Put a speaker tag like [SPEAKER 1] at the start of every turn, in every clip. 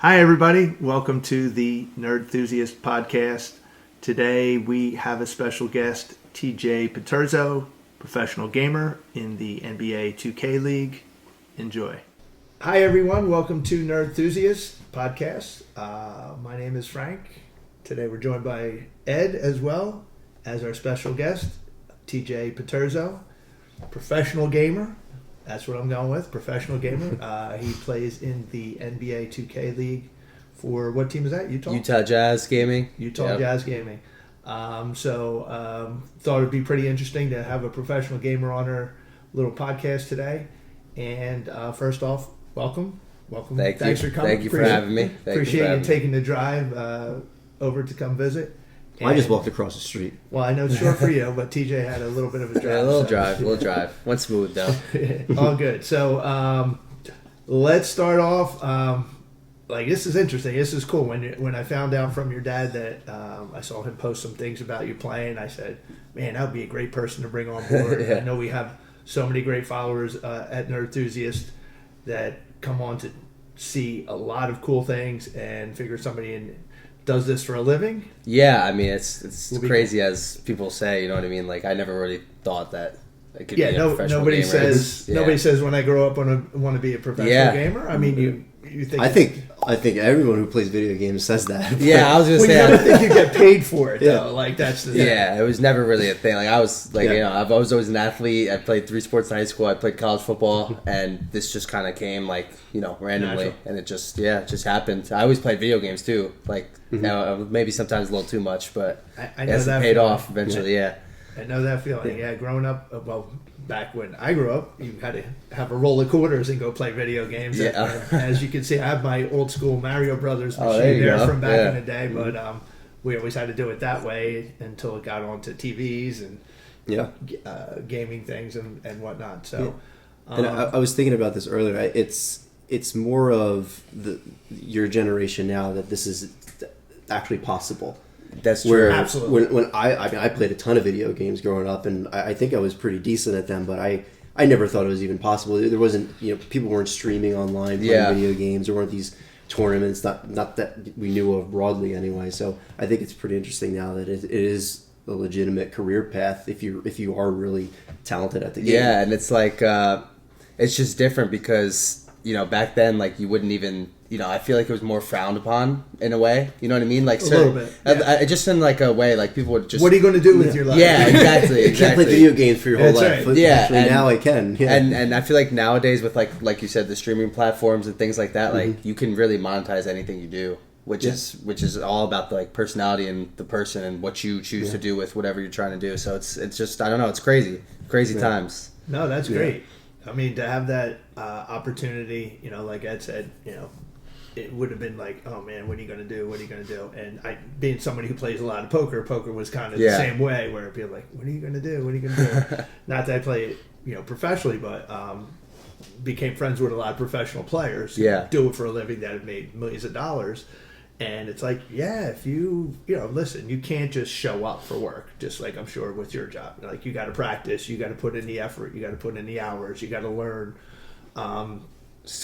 [SPEAKER 1] Hi, everybody. Welcome to the Nerd Enthusiast podcast. Today we have a special guest, TJ Paturzo, professional gamer in the NBA 2K League. Enjoy. Hi, everyone. Welcome to Nerd Enthusiast podcast. My name is Frank. Today we're joined by Ed as well as our special guest, TJ Paturzo, professional gamer. That's what I'm going with, professional gamer. He plays in the NBA 2K League for, what team is that?
[SPEAKER 2] Utah Jazz Gaming.
[SPEAKER 1] Jazz Gaming. Thought it'd be pretty interesting to have a professional gamer on our little podcast today. And first off, welcome. Thanks for coming.
[SPEAKER 2] Thank you for having me.
[SPEAKER 1] Appreciate you taking the drive over to come visit.
[SPEAKER 3] I just walked across the street.
[SPEAKER 1] Well, I know it's short for you, but TJ had a little bit of a drive.
[SPEAKER 2] Yeah, a little drive. Went smooth, though.
[SPEAKER 1] All good. So let's start off. This is interesting. This is cool. When I found out from your dad that I saw him post some things about you playing, I said, man, that would be a great person to bring on board.
[SPEAKER 2] Yeah.
[SPEAKER 1] I know we have so many great followers at Nerd Enthusiast that come on to see a lot of cool things and figure somebody does this for a living.
[SPEAKER 2] Yeah, I mean, it's crazy cool. As people say, you know what I mean? Like, I never really thought that it could be a professional
[SPEAKER 1] nobody
[SPEAKER 2] gamer.
[SPEAKER 1] Nobody says when I grow up I want to be a professional gamer. I mean, you think...
[SPEAKER 3] I think everyone who plays video games says that.
[SPEAKER 2] Yeah, I was going to say...
[SPEAKER 1] I don't think you get paid for it, though. Like, that's the thing.
[SPEAKER 2] Yeah, it was never really a thing. Like, I was, I was always an athlete. I played 3 sports in high school. I played college football, and this just kind of came, randomly. Natural. And it just happened. I always played video games, too. Maybe sometimes a little too much, but
[SPEAKER 1] I know that
[SPEAKER 2] paid off eventually, yeah.
[SPEAKER 1] I know that feeling. Yeah, growing up, back when I grew up, you had to have a roll of quarters and go play video games.
[SPEAKER 2] Yeah.
[SPEAKER 1] As you can see, I have my old school Mario Brothers machine from back in the day, but we always had to do it that way until it got onto TVs and gaming things and whatnot. So,
[SPEAKER 3] and I was thinking about this earlier. It's more of your generation now that this is actually possible.
[SPEAKER 2] That's true.
[SPEAKER 1] Absolutely.
[SPEAKER 3] When I played a ton of video games growing up, and I think I was pretty decent at them, but I never thought it was even possible. There wasn't, people weren't streaming online playing video games. There weren't these tournaments, not that we knew of broadly anyway. So I think it's pretty interesting now that it is a legitimate career path if you are really talented at the game.
[SPEAKER 2] Yeah, and it's like it's just different because back then you wouldn't even. I feel like it was more frowned upon in a way. You know what I mean? Like
[SPEAKER 1] a little bit. Yeah.
[SPEAKER 2] Just in a way, people would just.
[SPEAKER 1] What are you going to do with your life?
[SPEAKER 2] Yeah, exactly.
[SPEAKER 3] You can't play video games for your whole life.
[SPEAKER 1] Right.
[SPEAKER 3] But actually, now I can. Yeah.
[SPEAKER 2] And I feel like nowadays with like you said, the streaming platforms and things like that, you can really monetize anything you do, which is all about the personality and the person and what you choose to do with whatever you're trying to do. So it's just I don't know, it's crazy times.
[SPEAKER 1] No, that's great. I mean, to have that opportunity, like Ed said, it would have been like, oh man, what are you going to do? What are you going to do? And being somebody who plays a lot of poker was kind of the same way, where it'd be like, what are you going to do? What are you going to do? Not that I play it, professionally, but became friends with a lot of professional players who do it for a living that have made millions of dollars. And it's like, if you listen, you can't just show up for work, just like I'm sure with your job. Like, you got to practice, you got to put in the effort, you got to put in the hours, you got to learn.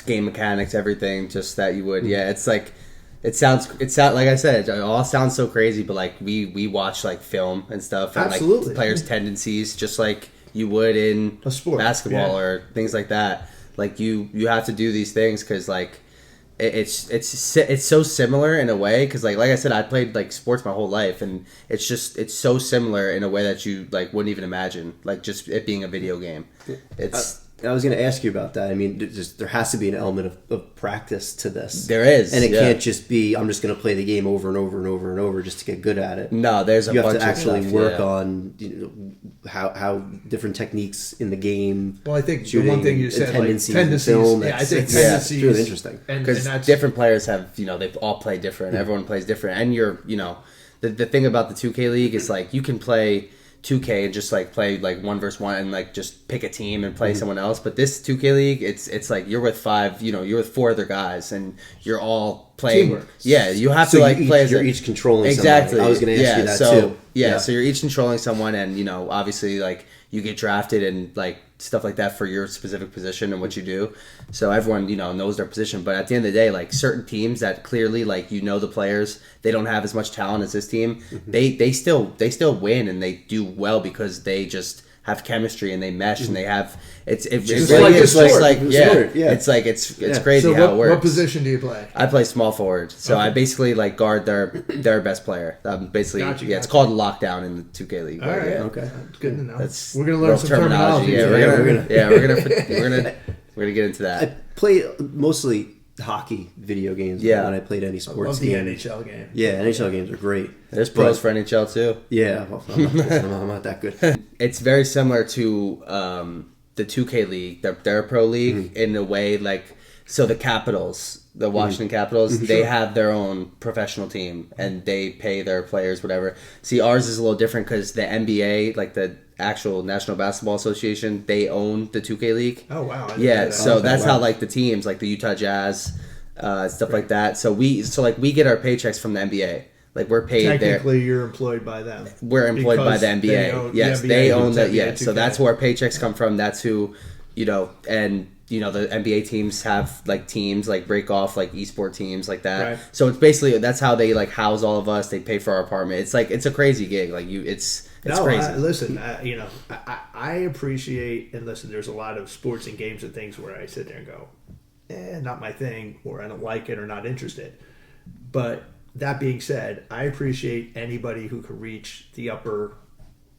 [SPEAKER 2] Game mechanics, everything, just that you would. Yeah, it's like it sounds like I said, it all sounds so crazy, but we watch film and stuff, and
[SPEAKER 1] absolutely.
[SPEAKER 2] Players' tendencies, just like you would in
[SPEAKER 1] a sport,
[SPEAKER 2] basketball or things like that. You have to do these things because it's so similar in a way, because like I said, I played sports my whole life, and it's so similar in a way that you wouldn't even imagine, just it being a video game.
[SPEAKER 3] I was going to ask you about that. I mean, there has to be an element of practice to this.
[SPEAKER 2] There is.
[SPEAKER 3] And it can't just be, I'm just going to play the game over and over and over and over just to get good at it.
[SPEAKER 2] No, there's a bunch of stuff.
[SPEAKER 3] You have to actually work on how different techniques in the game.
[SPEAKER 1] Well, I think the one thing you said, tendencies.
[SPEAKER 3] Film,
[SPEAKER 1] I think tendencies.
[SPEAKER 3] It's really interesting.
[SPEAKER 2] Because different players have, they all play different. Mm-hmm. Everyone plays different. And the thing about the 2K League is you can play 2K and just play 1v1 and just pick a team and play someone else. But this 2K League, it's you're with 4 other guys and you're all playing.
[SPEAKER 1] Teamwork.
[SPEAKER 2] Yeah, you have to play as
[SPEAKER 3] you're each controlling
[SPEAKER 2] exactly.
[SPEAKER 3] Somebody. I was going to ask you that too.
[SPEAKER 2] Yeah, so you're each controlling someone, and obviously you get drafted and like stuff like that for your specific position and what you do. So everyone, knows their position. But at the end of the day, like certain teams that clearly like the players, they don't have as much talent as this team. They still win and they do well because they just have chemistry and they mesh and they have it's crazy
[SPEAKER 1] So
[SPEAKER 2] how it works.
[SPEAKER 1] What position do you play?
[SPEAKER 2] I play small forward, so I basically like guard their best player. Basically,
[SPEAKER 1] Gotcha.
[SPEAKER 2] it's called lockdown in the 2K league.
[SPEAKER 1] All right,
[SPEAKER 3] Okay.
[SPEAKER 1] good to know. We're gonna
[SPEAKER 2] real
[SPEAKER 1] learn some terminology.
[SPEAKER 2] We're gonna get into that.
[SPEAKER 3] I play mostly hockey video games.
[SPEAKER 2] Yeah.
[SPEAKER 3] When I played any sports
[SPEAKER 1] Love the
[SPEAKER 3] game.
[SPEAKER 1] NHL game.
[SPEAKER 3] Yeah, NHL games are great.
[SPEAKER 2] There's pros for NHL too.
[SPEAKER 3] Yeah, well, I'm not that good.
[SPEAKER 2] It's very similar to the 2K league, their pro league in a way. Like, so the Capitals, the Washington Capitals, they have their own professional team and they pay their players whatever. See, ours is a little different because the NBA, like the actual National Basketball Association, they own the 2K league.
[SPEAKER 1] Oh wow!
[SPEAKER 2] So that's how like the teams, like the Utah Jazz, stuff like that. So we get our paychecks from the NBA. Like we're paid there.
[SPEAKER 1] Technically, you're employed by them.
[SPEAKER 2] We're employed by the NBA. Yes, they own that. Yeah, so that's where our paychecks come from. That's who, and the NBA teams have like teams like break off like esport teams like that.
[SPEAKER 1] Right.
[SPEAKER 2] So it's basically that's how they like house all of us. They pay for our apartment. It's like it's a crazy gig. Like it's crazy.
[SPEAKER 1] I appreciate and listen. There's a lot of sports and games and things where I sit there and go, not my thing, or I don't like it, or not interested. But that being said, I appreciate anybody who can reach the upper,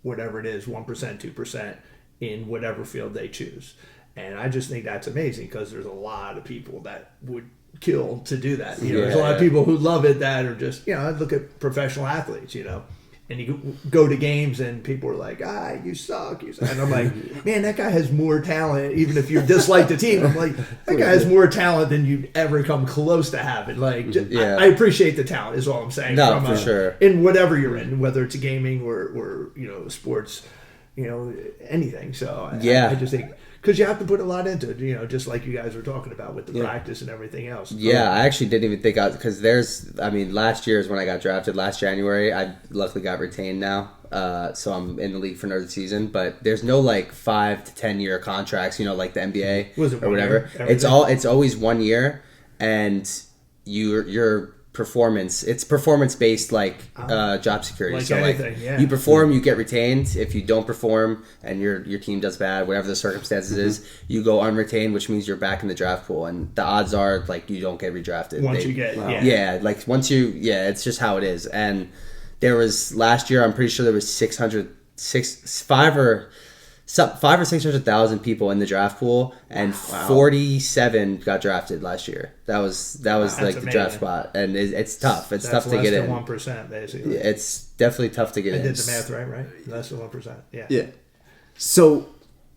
[SPEAKER 1] whatever it is, 1%, 2% in whatever field they choose. And I just think that's amazing because there's a lot of people that would kill to do that. There's a lot of people who love it that are just, I look at professional athletes, and you go to games and people are like, you suck. And I'm like, man, that guy has more talent. Even if you dislike the team, I'm like, that guy has more talent than you'd ever come close to having. Like, I appreciate the talent is all I'm saying.
[SPEAKER 2] No, for sure.
[SPEAKER 1] In whatever you're in, whether it's gaming or sports, anything. So I just think, because you have to put a lot into it, just like you guys were talking about with the practice and everything else.
[SPEAKER 2] Yeah, I actually didn't even think because last year is when I got drafted. Last January, I luckily got retained now, so I'm in the league for another season. But there's no like 5 to 10 year contracts, like the NBA or whatever. It's always 1 year, and your performance. It's performance based, like job security.
[SPEAKER 1] Like
[SPEAKER 2] so
[SPEAKER 1] anything,
[SPEAKER 2] you perform, you get retained. If you don't perform and your team does bad, whatever the circumstances is, you go unretained, which means you're back in the draft pool. And the odds are like you don't get redrafted
[SPEAKER 1] once
[SPEAKER 2] it's just how it is. And there was last year, I'm pretty sure there was 5 or 600,000 people in the draft pool, and 47 got drafted last year. That was like the draft spot, and it's tough. It's tough to get in.
[SPEAKER 1] Less than 1%, basically.
[SPEAKER 2] It's definitely tough to get in.
[SPEAKER 1] I did the math right? Less than 1%. Yeah.
[SPEAKER 3] Yeah. So,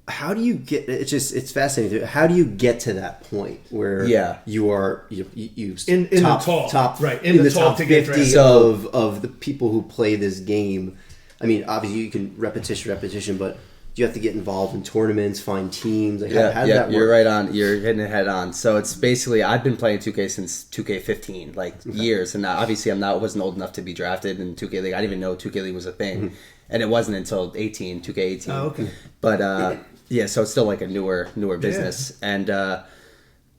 [SPEAKER 3] how do you get? It's fascinating. How do you get to that point where you are you
[SPEAKER 1] in
[SPEAKER 3] top,
[SPEAKER 1] the
[SPEAKER 3] top
[SPEAKER 1] right in the top
[SPEAKER 3] 50 of the people who play this game? I mean, obviously you can repetition, but you have to get involved in tournaments, find teams. Like, how does that work?
[SPEAKER 2] You're right on. You're hitting it head on. So it's basically I've been playing 2K since 2K15, years, and now, obviously wasn't old enough to be drafted in 2K League. I didn't even know 2K League was a thing, and it wasn't until 2K18.
[SPEAKER 1] Oh, okay.
[SPEAKER 2] But so it's still like a newer business, and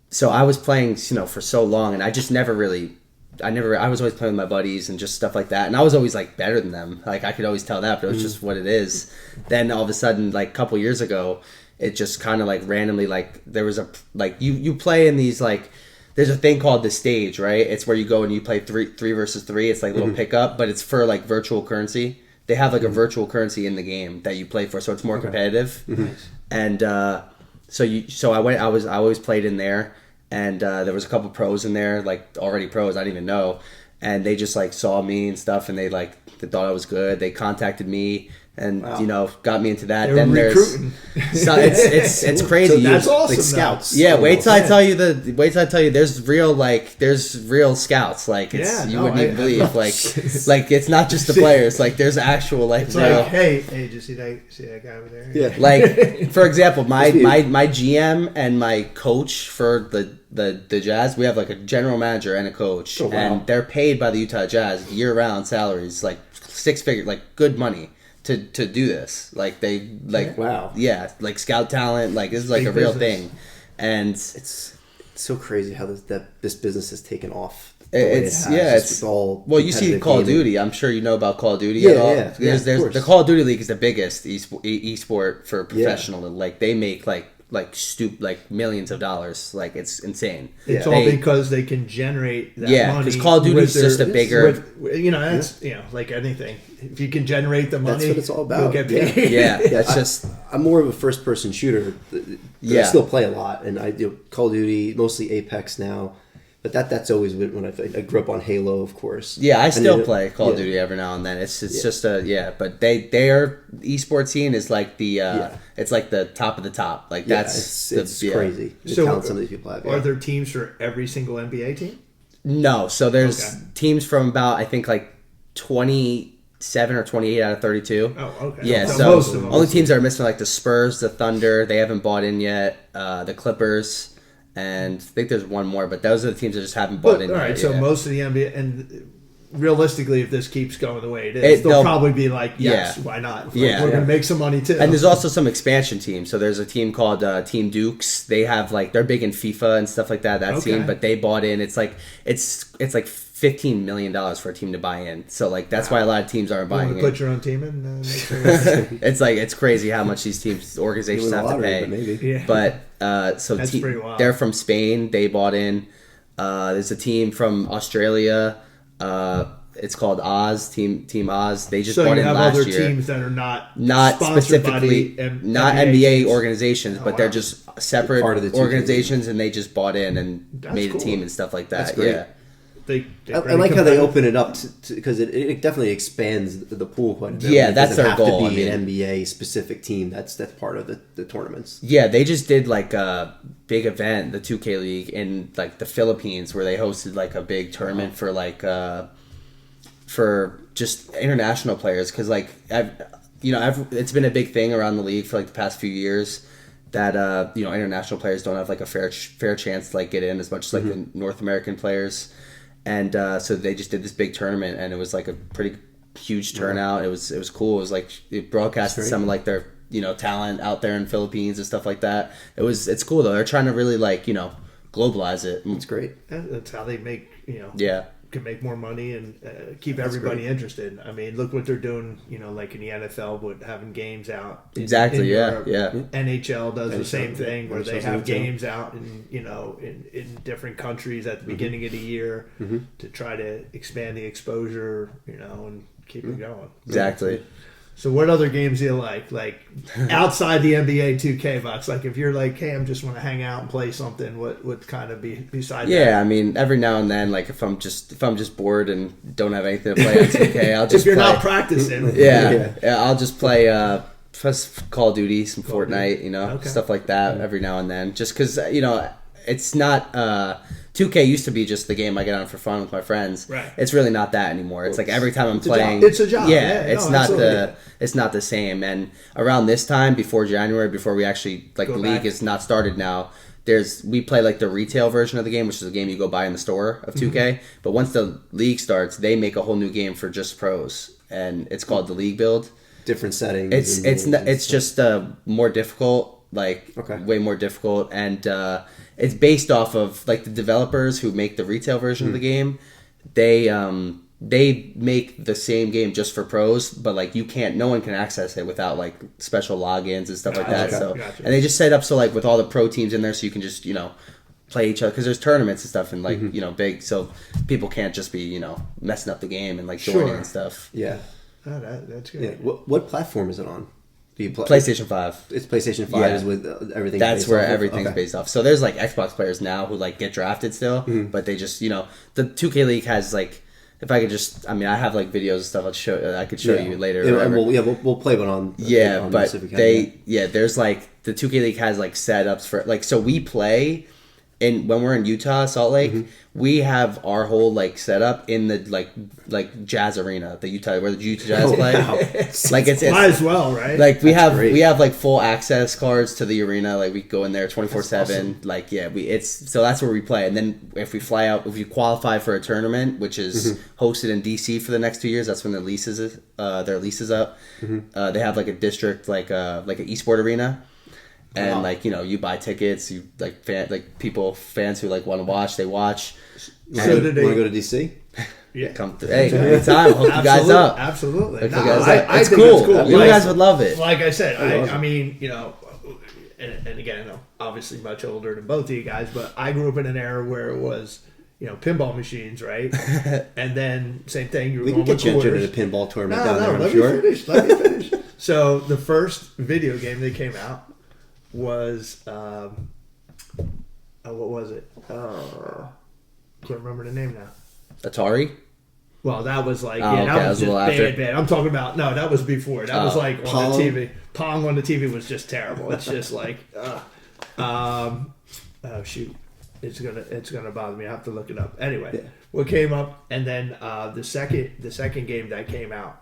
[SPEAKER 2] so I was playing, for so long, and I just never really. I was always playing with my buddies and just stuff like that. And I was always like better than them. Like I could always tell that, but it was just what it is. Then all of a sudden, like a couple years ago, it just kind of like randomly, like there was you play in these like, there's a thing called the stage, right? It's where you go and you play three versus three. It's like a little pickup, but it's for like virtual currency. They have like a virtual currency in the game that you play for. So it's more competitive. And, so I always played in there. And there was a couple pros in there, like already pros, I didn't even know. And they just like saw me and stuff, and they thought I was good. They contacted me and got me into that.
[SPEAKER 1] Then recruiting.
[SPEAKER 2] It's crazy.
[SPEAKER 1] So that's awesome.
[SPEAKER 3] Like scouts.
[SPEAKER 2] Yeah, wait till I tell you there's real scouts. Like you wouldn't even believe. Like it's not just the players. Like there's actual like
[SPEAKER 1] it's
[SPEAKER 2] real.
[SPEAKER 1] Like, hey, did you see that guy over there?
[SPEAKER 3] Yeah.
[SPEAKER 2] Like for example, my GM and my coach for the Jazz, we have like a general manager and a coach, and they're paid by the Utah Jazz year round salaries, like 6 figures, like good money. to do this. Like they like
[SPEAKER 3] Wow.
[SPEAKER 2] yeah, like scout talent. Like this is like
[SPEAKER 1] Big
[SPEAKER 2] a real
[SPEAKER 1] business.
[SPEAKER 2] thing, and
[SPEAKER 3] It's so crazy how this business has taken off. the way
[SPEAKER 2] it's
[SPEAKER 3] it has,
[SPEAKER 2] yeah,
[SPEAKER 3] just
[SPEAKER 2] it's
[SPEAKER 3] with all
[SPEAKER 2] well. You see
[SPEAKER 3] competitive
[SPEAKER 2] Call of
[SPEAKER 3] gaming.
[SPEAKER 2] Duty. I'm sure you know about Call of Duty.
[SPEAKER 3] Yeah,
[SPEAKER 2] at all.
[SPEAKER 3] yeah,
[SPEAKER 2] There's
[SPEAKER 3] of course.
[SPEAKER 2] the Call of Duty League is the biggest esport for professional, and like they make like millions of dollars. Like it's insane.
[SPEAKER 1] It's
[SPEAKER 3] Yeah.
[SPEAKER 1] all
[SPEAKER 2] They-
[SPEAKER 1] because they can generate that
[SPEAKER 2] Yeah,
[SPEAKER 1] money.
[SPEAKER 2] 'cause Call of Duty
[SPEAKER 1] with
[SPEAKER 2] is just a bigger-
[SPEAKER 1] that's like anything. If you can generate the money,
[SPEAKER 3] That's what it's all about.
[SPEAKER 1] You'll get
[SPEAKER 3] Yeah.
[SPEAKER 1] paid.
[SPEAKER 2] Yeah, it's just
[SPEAKER 3] I'm more of a first-person shooter. But
[SPEAKER 2] Yeah.
[SPEAKER 3] I still play a lot, and I do Call of Duty, mostly Apex now. But that's always when I grew up on Halo, of course.
[SPEAKER 2] yeah. I still
[SPEAKER 3] And
[SPEAKER 2] play Call of
[SPEAKER 3] yeah.
[SPEAKER 2] Duty every now and then. It's
[SPEAKER 3] Yeah.
[SPEAKER 2] just but their esports scene is like the
[SPEAKER 3] Yeah.
[SPEAKER 2] it's like the top of the top. Like
[SPEAKER 3] Yeah,
[SPEAKER 2] that's
[SPEAKER 3] it's
[SPEAKER 2] yeah.
[SPEAKER 3] crazy. The
[SPEAKER 1] So,
[SPEAKER 3] talent some of these people have.
[SPEAKER 1] Are
[SPEAKER 3] Yeah.
[SPEAKER 1] there teams for every single NBA team?
[SPEAKER 2] No, so there's
[SPEAKER 1] Okay.
[SPEAKER 2] teams from about I think like 27 or 28 out of 32.
[SPEAKER 1] Oh, okay.
[SPEAKER 2] Yeah,
[SPEAKER 1] So
[SPEAKER 2] so
[SPEAKER 1] most of them.
[SPEAKER 2] only teams that are missing are like the Spurs, the Thunder. They haven't bought in yet. The Clippers, and I think there's one more, but those are the teams that just haven't bought
[SPEAKER 1] But,
[SPEAKER 2] in
[SPEAKER 1] all
[SPEAKER 2] yet.
[SPEAKER 1] right, so
[SPEAKER 2] yeah.
[SPEAKER 1] most of the NBA, and realistically, if this keeps going the way it is,
[SPEAKER 2] They'll
[SPEAKER 1] they'll probably be like, yes,
[SPEAKER 2] yeah.
[SPEAKER 1] why not? Like,
[SPEAKER 2] Yeah.
[SPEAKER 1] we're going to make some money too.
[SPEAKER 2] And there's also some expansion teams. So there's a team called Team Dukes. They have like they're big in FIFA and stuff like that. That
[SPEAKER 1] Okay.
[SPEAKER 2] team, but they bought in. It's like $15 million for a team to buy in. So like that's why a lot of teams aren't
[SPEAKER 1] you want
[SPEAKER 2] buying
[SPEAKER 1] to
[SPEAKER 2] in.
[SPEAKER 1] put your own team in? Make sure
[SPEAKER 2] It's like it's crazy how much these teams organizations
[SPEAKER 3] Win the
[SPEAKER 2] have to
[SPEAKER 3] lottery,
[SPEAKER 2] pay.
[SPEAKER 3] but maybe.
[SPEAKER 1] Yeah.
[SPEAKER 2] But so
[SPEAKER 1] That's pretty wild.
[SPEAKER 2] they're from Spain. They bought in. There's a team from Australia. It's called Oz Team Oz. They just
[SPEAKER 1] so
[SPEAKER 2] bought
[SPEAKER 1] you
[SPEAKER 2] in
[SPEAKER 1] have
[SPEAKER 2] last
[SPEAKER 1] other
[SPEAKER 2] year.
[SPEAKER 1] teams that are not sponsored
[SPEAKER 2] Specifically,
[SPEAKER 1] by the
[SPEAKER 2] not
[SPEAKER 1] NBA
[SPEAKER 2] NBA
[SPEAKER 1] teams.
[SPEAKER 2] organizations, but
[SPEAKER 1] wow.
[SPEAKER 2] they're just separate
[SPEAKER 3] Part of the 2K
[SPEAKER 2] organizations, and they just bought in and
[SPEAKER 1] That's
[SPEAKER 2] made
[SPEAKER 1] cool.
[SPEAKER 2] a team and stuff like that.
[SPEAKER 3] That's great.
[SPEAKER 2] Yeah,
[SPEAKER 1] They
[SPEAKER 3] I like how they open it up because it definitely expands the pool quite a bit.
[SPEAKER 2] Yeah,
[SPEAKER 3] It
[SPEAKER 2] that's
[SPEAKER 3] doesn't
[SPEAKER 2] their
[SPEAKER 3] have
[SPEAKER 2] goal,
[SPEAKER 3] to be
[SPEAKER 2] I
[SPEAKER 3] an NBA specific team. That's part of the tournaments.
[SPEAKER 2] yeah. They just did like a big event, the 2K League, in like the Philippines, where they hosted like a big tournament for like for just international players, because like it's been a big thing around the league for like the past few years that international players don't have like a fair chance to like get in as much as like the North American players, and so they just did this big tournament, and it was like a pretty huge turnout. It was cool. It was like it broadcasted
[SPEAKER 3] That's great.
[SPEAKER 2] some of like their talent out there in Philippines and stuff like that. It's cool though. They're trying to really like globalize it.
[SPEAKER 3] It's great.
[SPEAKER 1] That's how they make
[SPEAKER 2] Yeah.
[SPEAKER 1] can make more money and keep everybody
[SPEAKER 3] great.
[SPEAKER 1] interested. I mean, look what they're doing. Like in the NFL with having games out.
[SPEAKER 2] Exactly. Yeah.
[SPEAKER 1] Europe.
[SPEAKER 2] Yeah.
[SPEAKER 1] NHL does the
[SPEAKER 3] NHL,
[SPEAKER 1] same thing where they
[SPEAKER 3] NHL's
[SPEAKER 1] have
[SPEAKER 3] doing it too.
[SPEAKER 1] games out in different countries at the beginning of the year to try to expand the exposure, and keep it going.
[SPEAKER 2] Exactly.
[SPEAKER 1] So what other games do you like? Like outside the NBA 2K box? Like if you're like, hey, I'm just want to hang out and play something, what would kind of be beside that?
[SPEAKER 2] Yeah, I mean, every now and then, like if I'm just bored and don't have anything to play on 2K, I'll just
[SPEAKER 1] If you're
[SPEAKER 2] play.
[SPEAKER 1] not practicing.
[SPEAKER 2] Yeah, I'll just play first Call of Duty, some
[SPEAKER 1] Call of
[SPEAKER 2] Fortnite,
[SPEAKER 1] Duty. Okay.
[SPEAKER 2] stuff like that every now and then. Just because it's not 2K used to be just the game I get on for fun with my friends.
[SPEAKER 1] Right.
[SPEAKER 2] It's really not that anymore. It's like every time I'm
[SPEAKER 1] It's a
[SPEAKER 2] playing,
[SPEAKER 1] job. It's a job.
[SPEAKER 2] Yeah,
[SPEAKER 1] Yeah,
[SPEAKER 2] it's
[SPEAKER 1] no,
[SPEAKER 2] not
[SPEAKER 1] absolutely.
[SPEAKER 2] it's not the same. And around this time, before January, before we actually like
[SPEAKER 1] Go
[SPEAKER 2] the league
[SPEAKER 1] back.
[SPEAKER 2] is not started now. We play like the retail version of the game, which is a game you go buy in the store of 2K.
[SPEAKER 1] Mm-hmm.
[SPEAKER 2] But once the league starts, they make a whole new game for just pros, and it's called the League Build.
[SPEAKER 3] Different settings.
[SPEAKER 2] It's just more difficult, like
[SPEAKER 3] Okay.
[SPEAKER 2] way more difficult, and it's based off of like the developers who make the retail version of the game. They make the same game just for pros, but like no one can access it without like special logins and stuff like that.
[SPEAKER 1] Gotcha,
[SPEAKER 2] So
[SPEAKER 1] gotcha.
[SPEAKER 2] and they just set up so like with all the pro teams in there, so you can just play each other, because there's tournaments and stuff and like big, so people can't just be messing up the game and like joining
[SPEAKER 1] Sure.
[SPEAKER 2] and stuff.
[SPEAKER 3] Yeah.
[SPEAKER 1] Oh, that's good.
[SPEAKER 3] Yeah. What platform is it on? Do you play?
[SPEAKER 2] PlayStation 5.
[SPEAKER 3] It's PlayStation 5
[SPEAKER 2] Yeah.
[SPEAKER 3] is with everything.
[SPEAKER 2] That's
[SPEAKER 3] based
[SPEAKER 2] where
[SPEAKER 3] off of?
[SPEAKER 2] everything's
[SPEAKER 3] Okay.
[SPEAKER 2] based off. So there's like Xbox players now who like get drafted still, but they just the 2K League has like, if I could just, I mean, I have like videos and stuff I could show you later. or
[SPEAKER 3] Yeah,
[SPEAKER 2] whatever.
[SPEAKER 3] we'll play one on.
[SPEAKER 2] Yeah,
[SPEAKER 3] on
[SPEAKER 2] but
[SPEAKER 3] this if we can,
[SPEAKER 2] there's like the 2K League has like setups for like, so we play and when we're in Utah, Salt Lake, we have our whole like setup in the like Jazz Arena, the Utah where the Utah Jazz play.
[SPEAKER 3] Wow.
[SPEAKER 2] Like it's
[SPEAKER 1] Might as well, right?
[SPEAKER 2] like we
[SPEAKER 3] great.
[SPEAKER 2] have like full access cards to the arena. Like we go in there 24/7.
[SPEAKER 1] awesome.
[SPEAKER 2] Like so that's where we play. And then if we fly out, if you qualify for a tournament, which is hosted in DC for the next 2 years, that's when their lease is up. They have like a district like an esport arena. And
[SPEAKER 1] Wow.
[SPEAKER 2] you buy tickets. You fans who like want to watch, they watch.
[SPEAKER 1] So
[SPEAKER 3] Want
[SPEAKER 1] did
[SPEAKER 3] to
[SPEAKER 1] they?
[SPEAKER 3] go to DC?
[SPEAKER 1] Yeah.
[SPEAKER 2] Come through. Hey, anytime. Hook you guys up.
[SPEAKER 1] Absolutely.
[SPEAKER 2] Hook
[SPEAKER 1] No,
[SPEAKER 2] you guys up.
[SPEAKER 1] I
[SPEAKER 2] It's
[SPEAKER 1] think
[SPEAKER 2] cool.
[SPEAKER 1] it's cool.
[SPEAKER 2] You
[SPEAKER 1] Like-
[SPEAKER 2] guys would love it.
[SPEAKER 1] Like I said,
[SPEAKER 3] That's
[SPEAKER 1] I
[SPEAKER 3] awesome.
[SPEAKER 1] mean, and again, I'm obviously much older than both of you guys, but I grew up in an era where it was, pinball machines, right? And then same thing. You were
[SPEAKER 3] We can
[SPEAKER 1] going
[SPEAKER 3] get
[SPEAKER 1] with
[SPEAKER 3] you entered
[SPEAKER 1] quarters.
[SPEAKER 3] at a pinball tournament
[SPEAKER 1] No,
[SPEAKER 3] down there, I'm
[SPEAKER 1] let
[SPEAKER 3] sure.
[SPEAKER 1] me finish. Let me finish. So the first video game that came out was what was it? Can't remember the name now.
[SPEAKER 2] Atari.
[SPEAKER 1] Well, that was like
[SPEAKER 2] okay,
[SPEAKER 1] that was
[SPEAKER 2] a
[SPEAKER 1] just
[SPEAKER 2] little after.
[SPEAKER 1] bad. I'm talking about that was before. That was like on
[SPEAKER 3] Pong.
[SPEAKER 1] the TV. Pong on the TV was just terrible. It's just like, oh shoot, it's gonna bother me. I have to look it up. Anyway, what came up, and then the second game that came out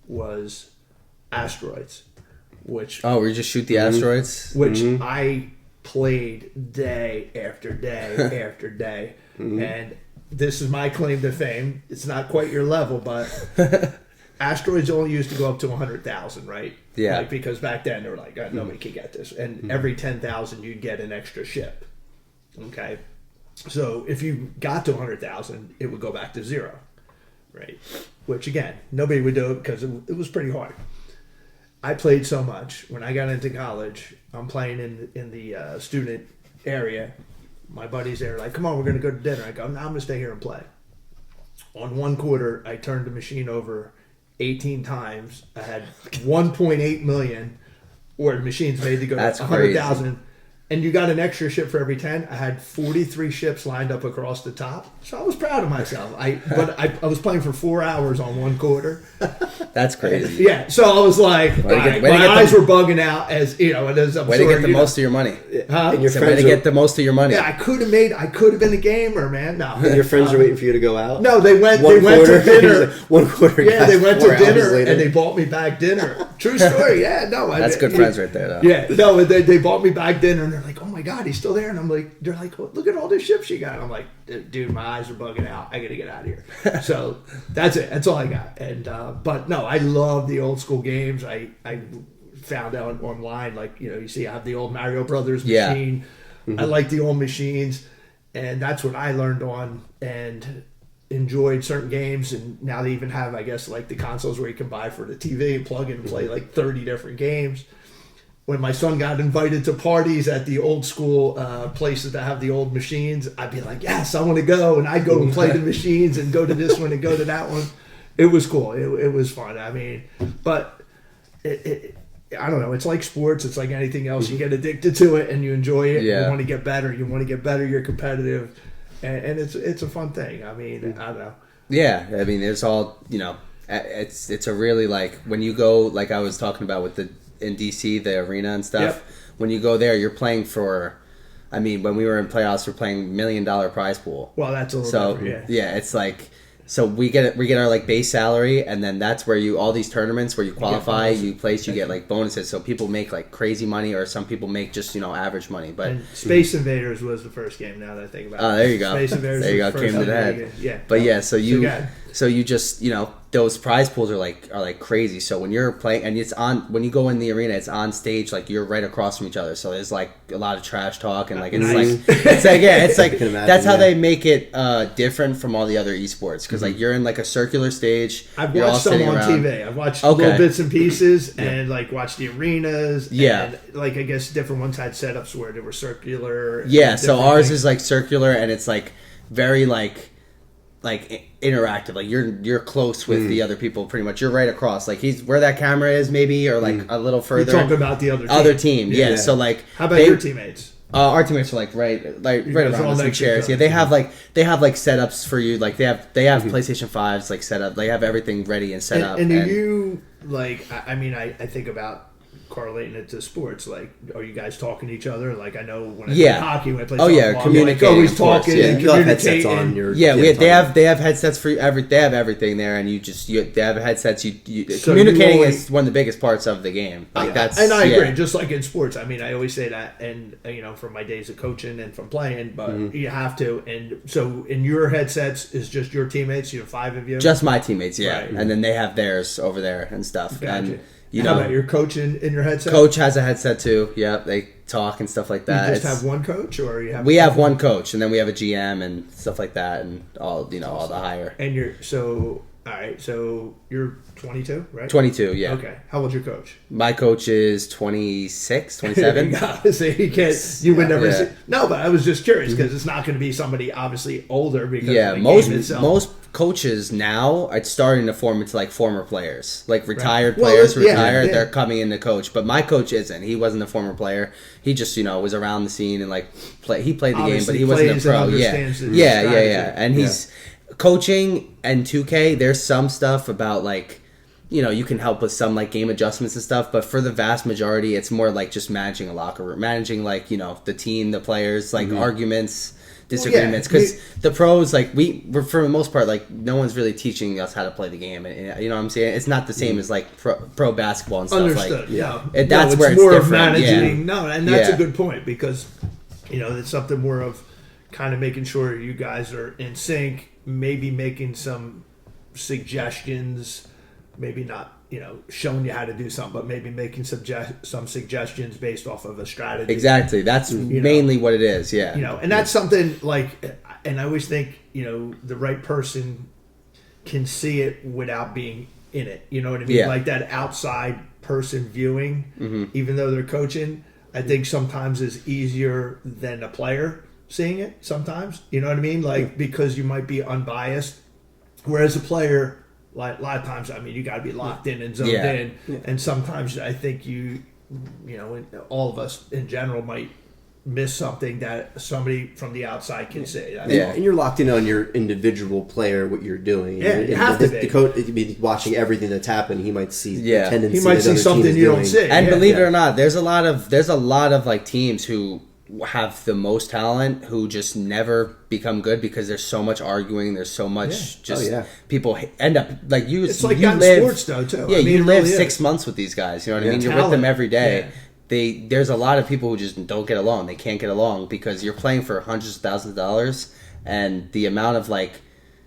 [SPEAKER 1] was Asteroids, which
[SPEAKER 2] Oh, where you just shoot the asteroids.
[SPEAKER 1] I played day after day after day. And this is my claim to fame. It's not quite your level, but Asteroids only used to go up to 100,000, right?
[SPEAKER 2] Yeah.
[SPEAKER 1] Like, because back then they were like, nobody could get this. And every 10,000 you'd get an extra ship. Okay? So if you got to 100,000, it would go back to zero, right? Which, again, nobody would do it because it was pretty hard. I played so much. When I got into college, I'm playing in the student area. My buddies there are like, come on, we're going to go to dinner. I go, no, I'm going to stay here and play. On one quarter, I turned the machine over 18 times. I had 1.8 million where the machine's made to go
[SPEAKER 2] That's
[SPEAKER 1] to 100,000. And you got an extra ship for every 10. I had 43 ships lined up across the top. So I was proud of myself. I was playing for 4 hours on one quarter.
[SPEAKER 2] That's crazy.
[SPEAKER 1] Yeah, so I was like,
[SPEAKER 2] Way to get
[SPEAKER 1] my eyes
[SPEAKER 2] the-
[SPEAKER 1] were bugging out as and as I'm
[SPEAKER 2] Way
[SPEAKER 1] sure,
[SPEAKER 2] to get the most of your money.
[SPEAKER 3] And your
[SPEAKER 2] So way
[SPEAKER 3] friends
[SPEAKER 2] to
[SPEAKER 3] are,
[SPEAKER 2] get the most of your money.
[SPEAKER 1] Yeah, I could have been a gamer, man. No,
[SPEAKER 3] and your friends are waiting for you to go out?
[SPEAKER 1] no, they went
[SPEAKER 3] One
[SPEAKER 1] to
[SPEAKER 3] quarter,
[SPEAKER 1] dinner.
[SPEAKER 3] one quarter.
[SPEAKER 1] Yeah,
[SPEAKER 3] guys,
[SPEAKER 1] they went
[SPEAKER 3] 4
[SPEAKER 1] to
[SPEAKER 3] hours
[SPEAKER 1] dinner
[SPEAKER 3] later.
[SPEAKER 1] and they bought me back dinner. True story. Yeah, no,
[SPEAKER 2] That's good friends right there, though.
[SPEAKER 1] Yeah, no, they bought me back dinner and they're like, oh my god, he's still there, and I'm like, they're like, oh, look at all this ships you got. I'm like, dude, my eyes are bugging out. I gotta get out of here. So that's it. That's all I got. And but no, I love the old school games. I found out online, like you see, I have the old Mario Brothers machine.
[SPEAKER 2] Yeah.
[SPEAKER 1] I like the old machines, and that's what I learned on and enjoyed certain games. And now they even have, I guess, like the consoles where you can buy for the TV and plug in and play like 30 different games. When my son got invited to parties at the old school places that have the old machines, I'd be like, yes, I want to go. And I'd go and play the machines and go to this one and go to that one. It was cool. It was fun. I mean, but I don't know. It's like sports. It's like anything else. You get addicted to it and you enjoy it.
[SPEAKER 2] Yeah.
[SPEAKER 1] You want to get better. You're competitive. And it's a fun thing. I mean, I don't know.
[SPEAKER 2] Yeah, I mean, there's all it's a really like when you go like I was talking about with in DC the arena and stuff.
[SPEAKER 1] Yep.
[SPEAKER 2] When you go there, you're playing for. I mean, when we were in playoffs, we're playing $1 million prize pool.
[SPEAKER 1] Well, that's a little different. Yeah.
[SPEAKER 2] It's like. So we get our like base salary, and then that's where all these tournaments where you qualify, you place, you get like bonuses. So people make like crazy money, or some people make just average money. But
[SPEAKER 1] And Space Invaders was the first game. Now that I think about it.
[SPEAKER 2] oh, there you go.
[SPEAKER 1] Space Invaders.
[SPEAKER 2] There you go.
[SPEAKER 1] was the first
[SPEAKER 2] Came to the
[SPEAKER 1] game.
[SPEAKER 2] head.
[SPEAKER 1] Yeah.
[SPEAKER 2] But yeah, so you
[SPEAKER 1] good.
[SPEAKER 2] just those prize pools are like crazy. So when you're playing and when you go in the arena, it's on stage, like you're right across from each other. So there's like a lot of trash talk and like it's like
[SPEAKER 3] can imagine,
[SPEAKER 2] that's how
[SPEAKER 3] yeah.
[SPEAKER 2] they make it different from all the other esports because like you're in like a circular stage.
[SPEAKER 1] I've
[SPEAKER 2] you're all
[SPEAKER 1] watched some
[SPEAKER 2] sitting
[SPEAKER 1] on
[SPEAKER 2] around.
[SPEAKER 1] TV. I've watched
[SPEAKER 2] Okay.
[SPEAKER 1] little bits and pieces and like watched the arenas.
[SPEAKER 2] Yeah.
[SPEAKER 1] And, like I guess different ones had setups where they were circular.
[SPEAKER 2] Yeah,
[SPEAKER 1] and
[SPEAKER 2] so
[SPEAKER 1] different
[SPEAKER 2] ours
[SPEAKER 1] things.
[SPEAKER 2] is like circular and it's like very like interactive. Like you're close with the other people pretty much. You're right across. Like he's where that camera is maybe or like a little
[SPEAKER 1] You're
[SPEAKER 2] further.
[SPEAKER 1] talking about the other team.
[SPEAKER 2] Yeah.
[SPEAKER 3] Yeah.
[SPEAKER 2] So like
[SPEAKER 1] How about your teammates?
[SPEAKER 2] Our teammates are like right
[SPEAKER 1] guys
[SPEAKER 2] around
[SPEAKER 1] all
[SPEAKER 2] us in
[SPEAKER 1] next to each
[SPEAKER 2] chairs.
[SPEAKER 1] other.
[SPEAKER 2] Yeah, they have like setups for you. Like they have PlayStation 5s like set up. They have everything ready and set up.
[SPEAKER 1] And do you like? I mean, I think about correlating it to sports, like, are you guys talking to each other? Like, I know when I play
[SPEAKER 2] Yeah.
[SPEAKER 1] hockey, when I play
[SPEAKER 2] Oh, yeah,
[SPEAKER 1] softball,
[SPEAKER 2] communicating,
[SPEAKER 1] like, always
[SPEAKER 2] of course,
[SPEAKER 1] talking
[SPEAKER 2] yeah.
[SPEAKER 1] and
[SPEAKER 3] You have headsets
[SPEAKER 1] communicating.
[SPEAKER 3] on. Your
[SPEAKER 2] Yeah,
[SPEAKER 3] tons.
[SPEAKER 2] they have headsets for they have everything there, and they have headsets.
[SPEAKER 1] So
[SPEAKER 2] Communicating
[SPEAKER 1] you
[SPEAKER 2] is one of the biggest parts of the game. Like that's
[SPEAKER 1] and I agree.
[SPEAKER 2] yeah.
[SPEAKER 1] Just like in sports, I mean, I always say that, and from my days of coaching and from playing, but you have to. And so, in your headsets is just your teammates. You have 5 of you.
[SPEAKER 2] Just my teammates, yeah,
[SPEAKER 1] Right.
[SPEAKER 2] and then they have theirs over there and stuff.
[SPEAKER 1] Gotcha.
[SPEAKER 2] And
[SPEAKER 1] How about your coach in your headset?
[SPEAKER 2] coach has a headset too. Yep, they talk and stuff like that.
[SPEAKER 1] You just have one coach, or you have?
[SPEAKER 2] We have one coach, and then we have a GM and stuff like that, and all all the higher.
[SPEAKER 1] And all right. So you're 22, right?
[SPEAKER 2] 22, yeah.
[SPEAKER 1] Okay. How old's your coach?
[SPEAKER 2] My coach is 26, 27.
[SPEAKER 1] So you can't. You would never
[SPEAKER 2] Yeah.
[SPEAKER 1] see. No, but I was just curious because it's not going to be somebody obviously older because
[SPEAKER 2] Yeah,
[SPEAKER 1] of the
[SPEAKER 2] most
[SPEAKER 1] game itself.
[SPEAKER 2] most coaches now it's starting to form into like former players, like retired
[SPEAKER 1] Well,
[SPEAKER 2] players
[SPEAKER 1] yeah,
[SPEAKER 2] retired.
[SPEAKER 1] yeah.
[SPEAKER 2] They're coming in to coach, but my coach isn't. He wasn't a former player. He just was around the scene and like he played the game,
[SPEAKER 1] Obviously
[SPEAKER 2] but he wasn't a
[SPEAKER 1] plays and
[SPEAKER 2] pro. Yeah,
[SPEAKER 1] understands the
[SPEAKER 2] yeah,
[SPEAKER 1] strategy.
[SPEAKER 2] And he's coaching and 2K. There's some stuff about like. You can help with some like game adjustments and stuff, but for the vast majority, it's more like just managing a locker room, managing like the team, the players, like arguments, disagreements. Because the pros, like we're for the most part, like no one's really teaching us how to play the game, and you know what I'm saying. It's not the same as like pro basketball and stuff.
[SPEAKER 1] Understood.
[SPEAKER 2] Like, that's where it's
[SPEAKER 1] more of
[SPEAKER 2] different.
[SPEAKER 1] managing.
[SPEAKER 2] Yeah.
[SPEAKER 1] No, and that's
[SPEAKER 2] Yeah.
[SPEAKER 1] a good point because it's something more of kind of making sure you guys are in sync. Maybe making some suggestions. Maybe not, showing you how to do something, but maybe making some suggestions based off of a strategy.
[SPEAKER 2] Exactly. That's mainly what it is. Yeah.
[SPEAKER 1] And that's something like, and I always think, the right person can see it without being in it. You know what I mean?
[SPEAKER 2] Yeah.
[SPEAKER 1] Like that outside person viewing, even though they're coaching, I think sometimes is easier than a player seeing it sometimes. You know what I mean? Like, because you might be unbiased, whereas a player, like a lot of times, I mean, you got to be locked in and zoned in, and sometimes I think all of us in general might miss something that somebody from the outside can see.
[SPEAKER 3] And you're locked in on your individual player, what you're doing.
[SPEAKER 1] Yeah, you have to be.
[SPEAKER 3] The coach, be watching everything that's happening. He might see the tendency.
[SPEAKER 1] He might see something you don't see.
[SPEAKER 2] And believe it or not, there's a lot of like teams who have the most talent who just never become good because there's so much arguing. There's so much people end up like you.
[SPEAKER 1] It's like
[SPEAKER 2] you
[SPEAKER 1] that in
[SPEAKER 2] live,
[SPEAKER 1] sports though too.
[SPEAKER 2] Yeah,
[SPEAKER 1] I mean,
[SPEAKER 2] you live
[SPEAKER 1] really
[SPEAKER 2] 6 months with these guys. You know what I mean? You're
[SPEAKER 1] Talent.
[SPEAKER 2] with them every day.
[SPEAKER 1] Yeah.
[SPEAKER 2] There's a lot of people who just don't get along. They can't get along because you're playing for hundreds of thousands of dollars, and the amount of like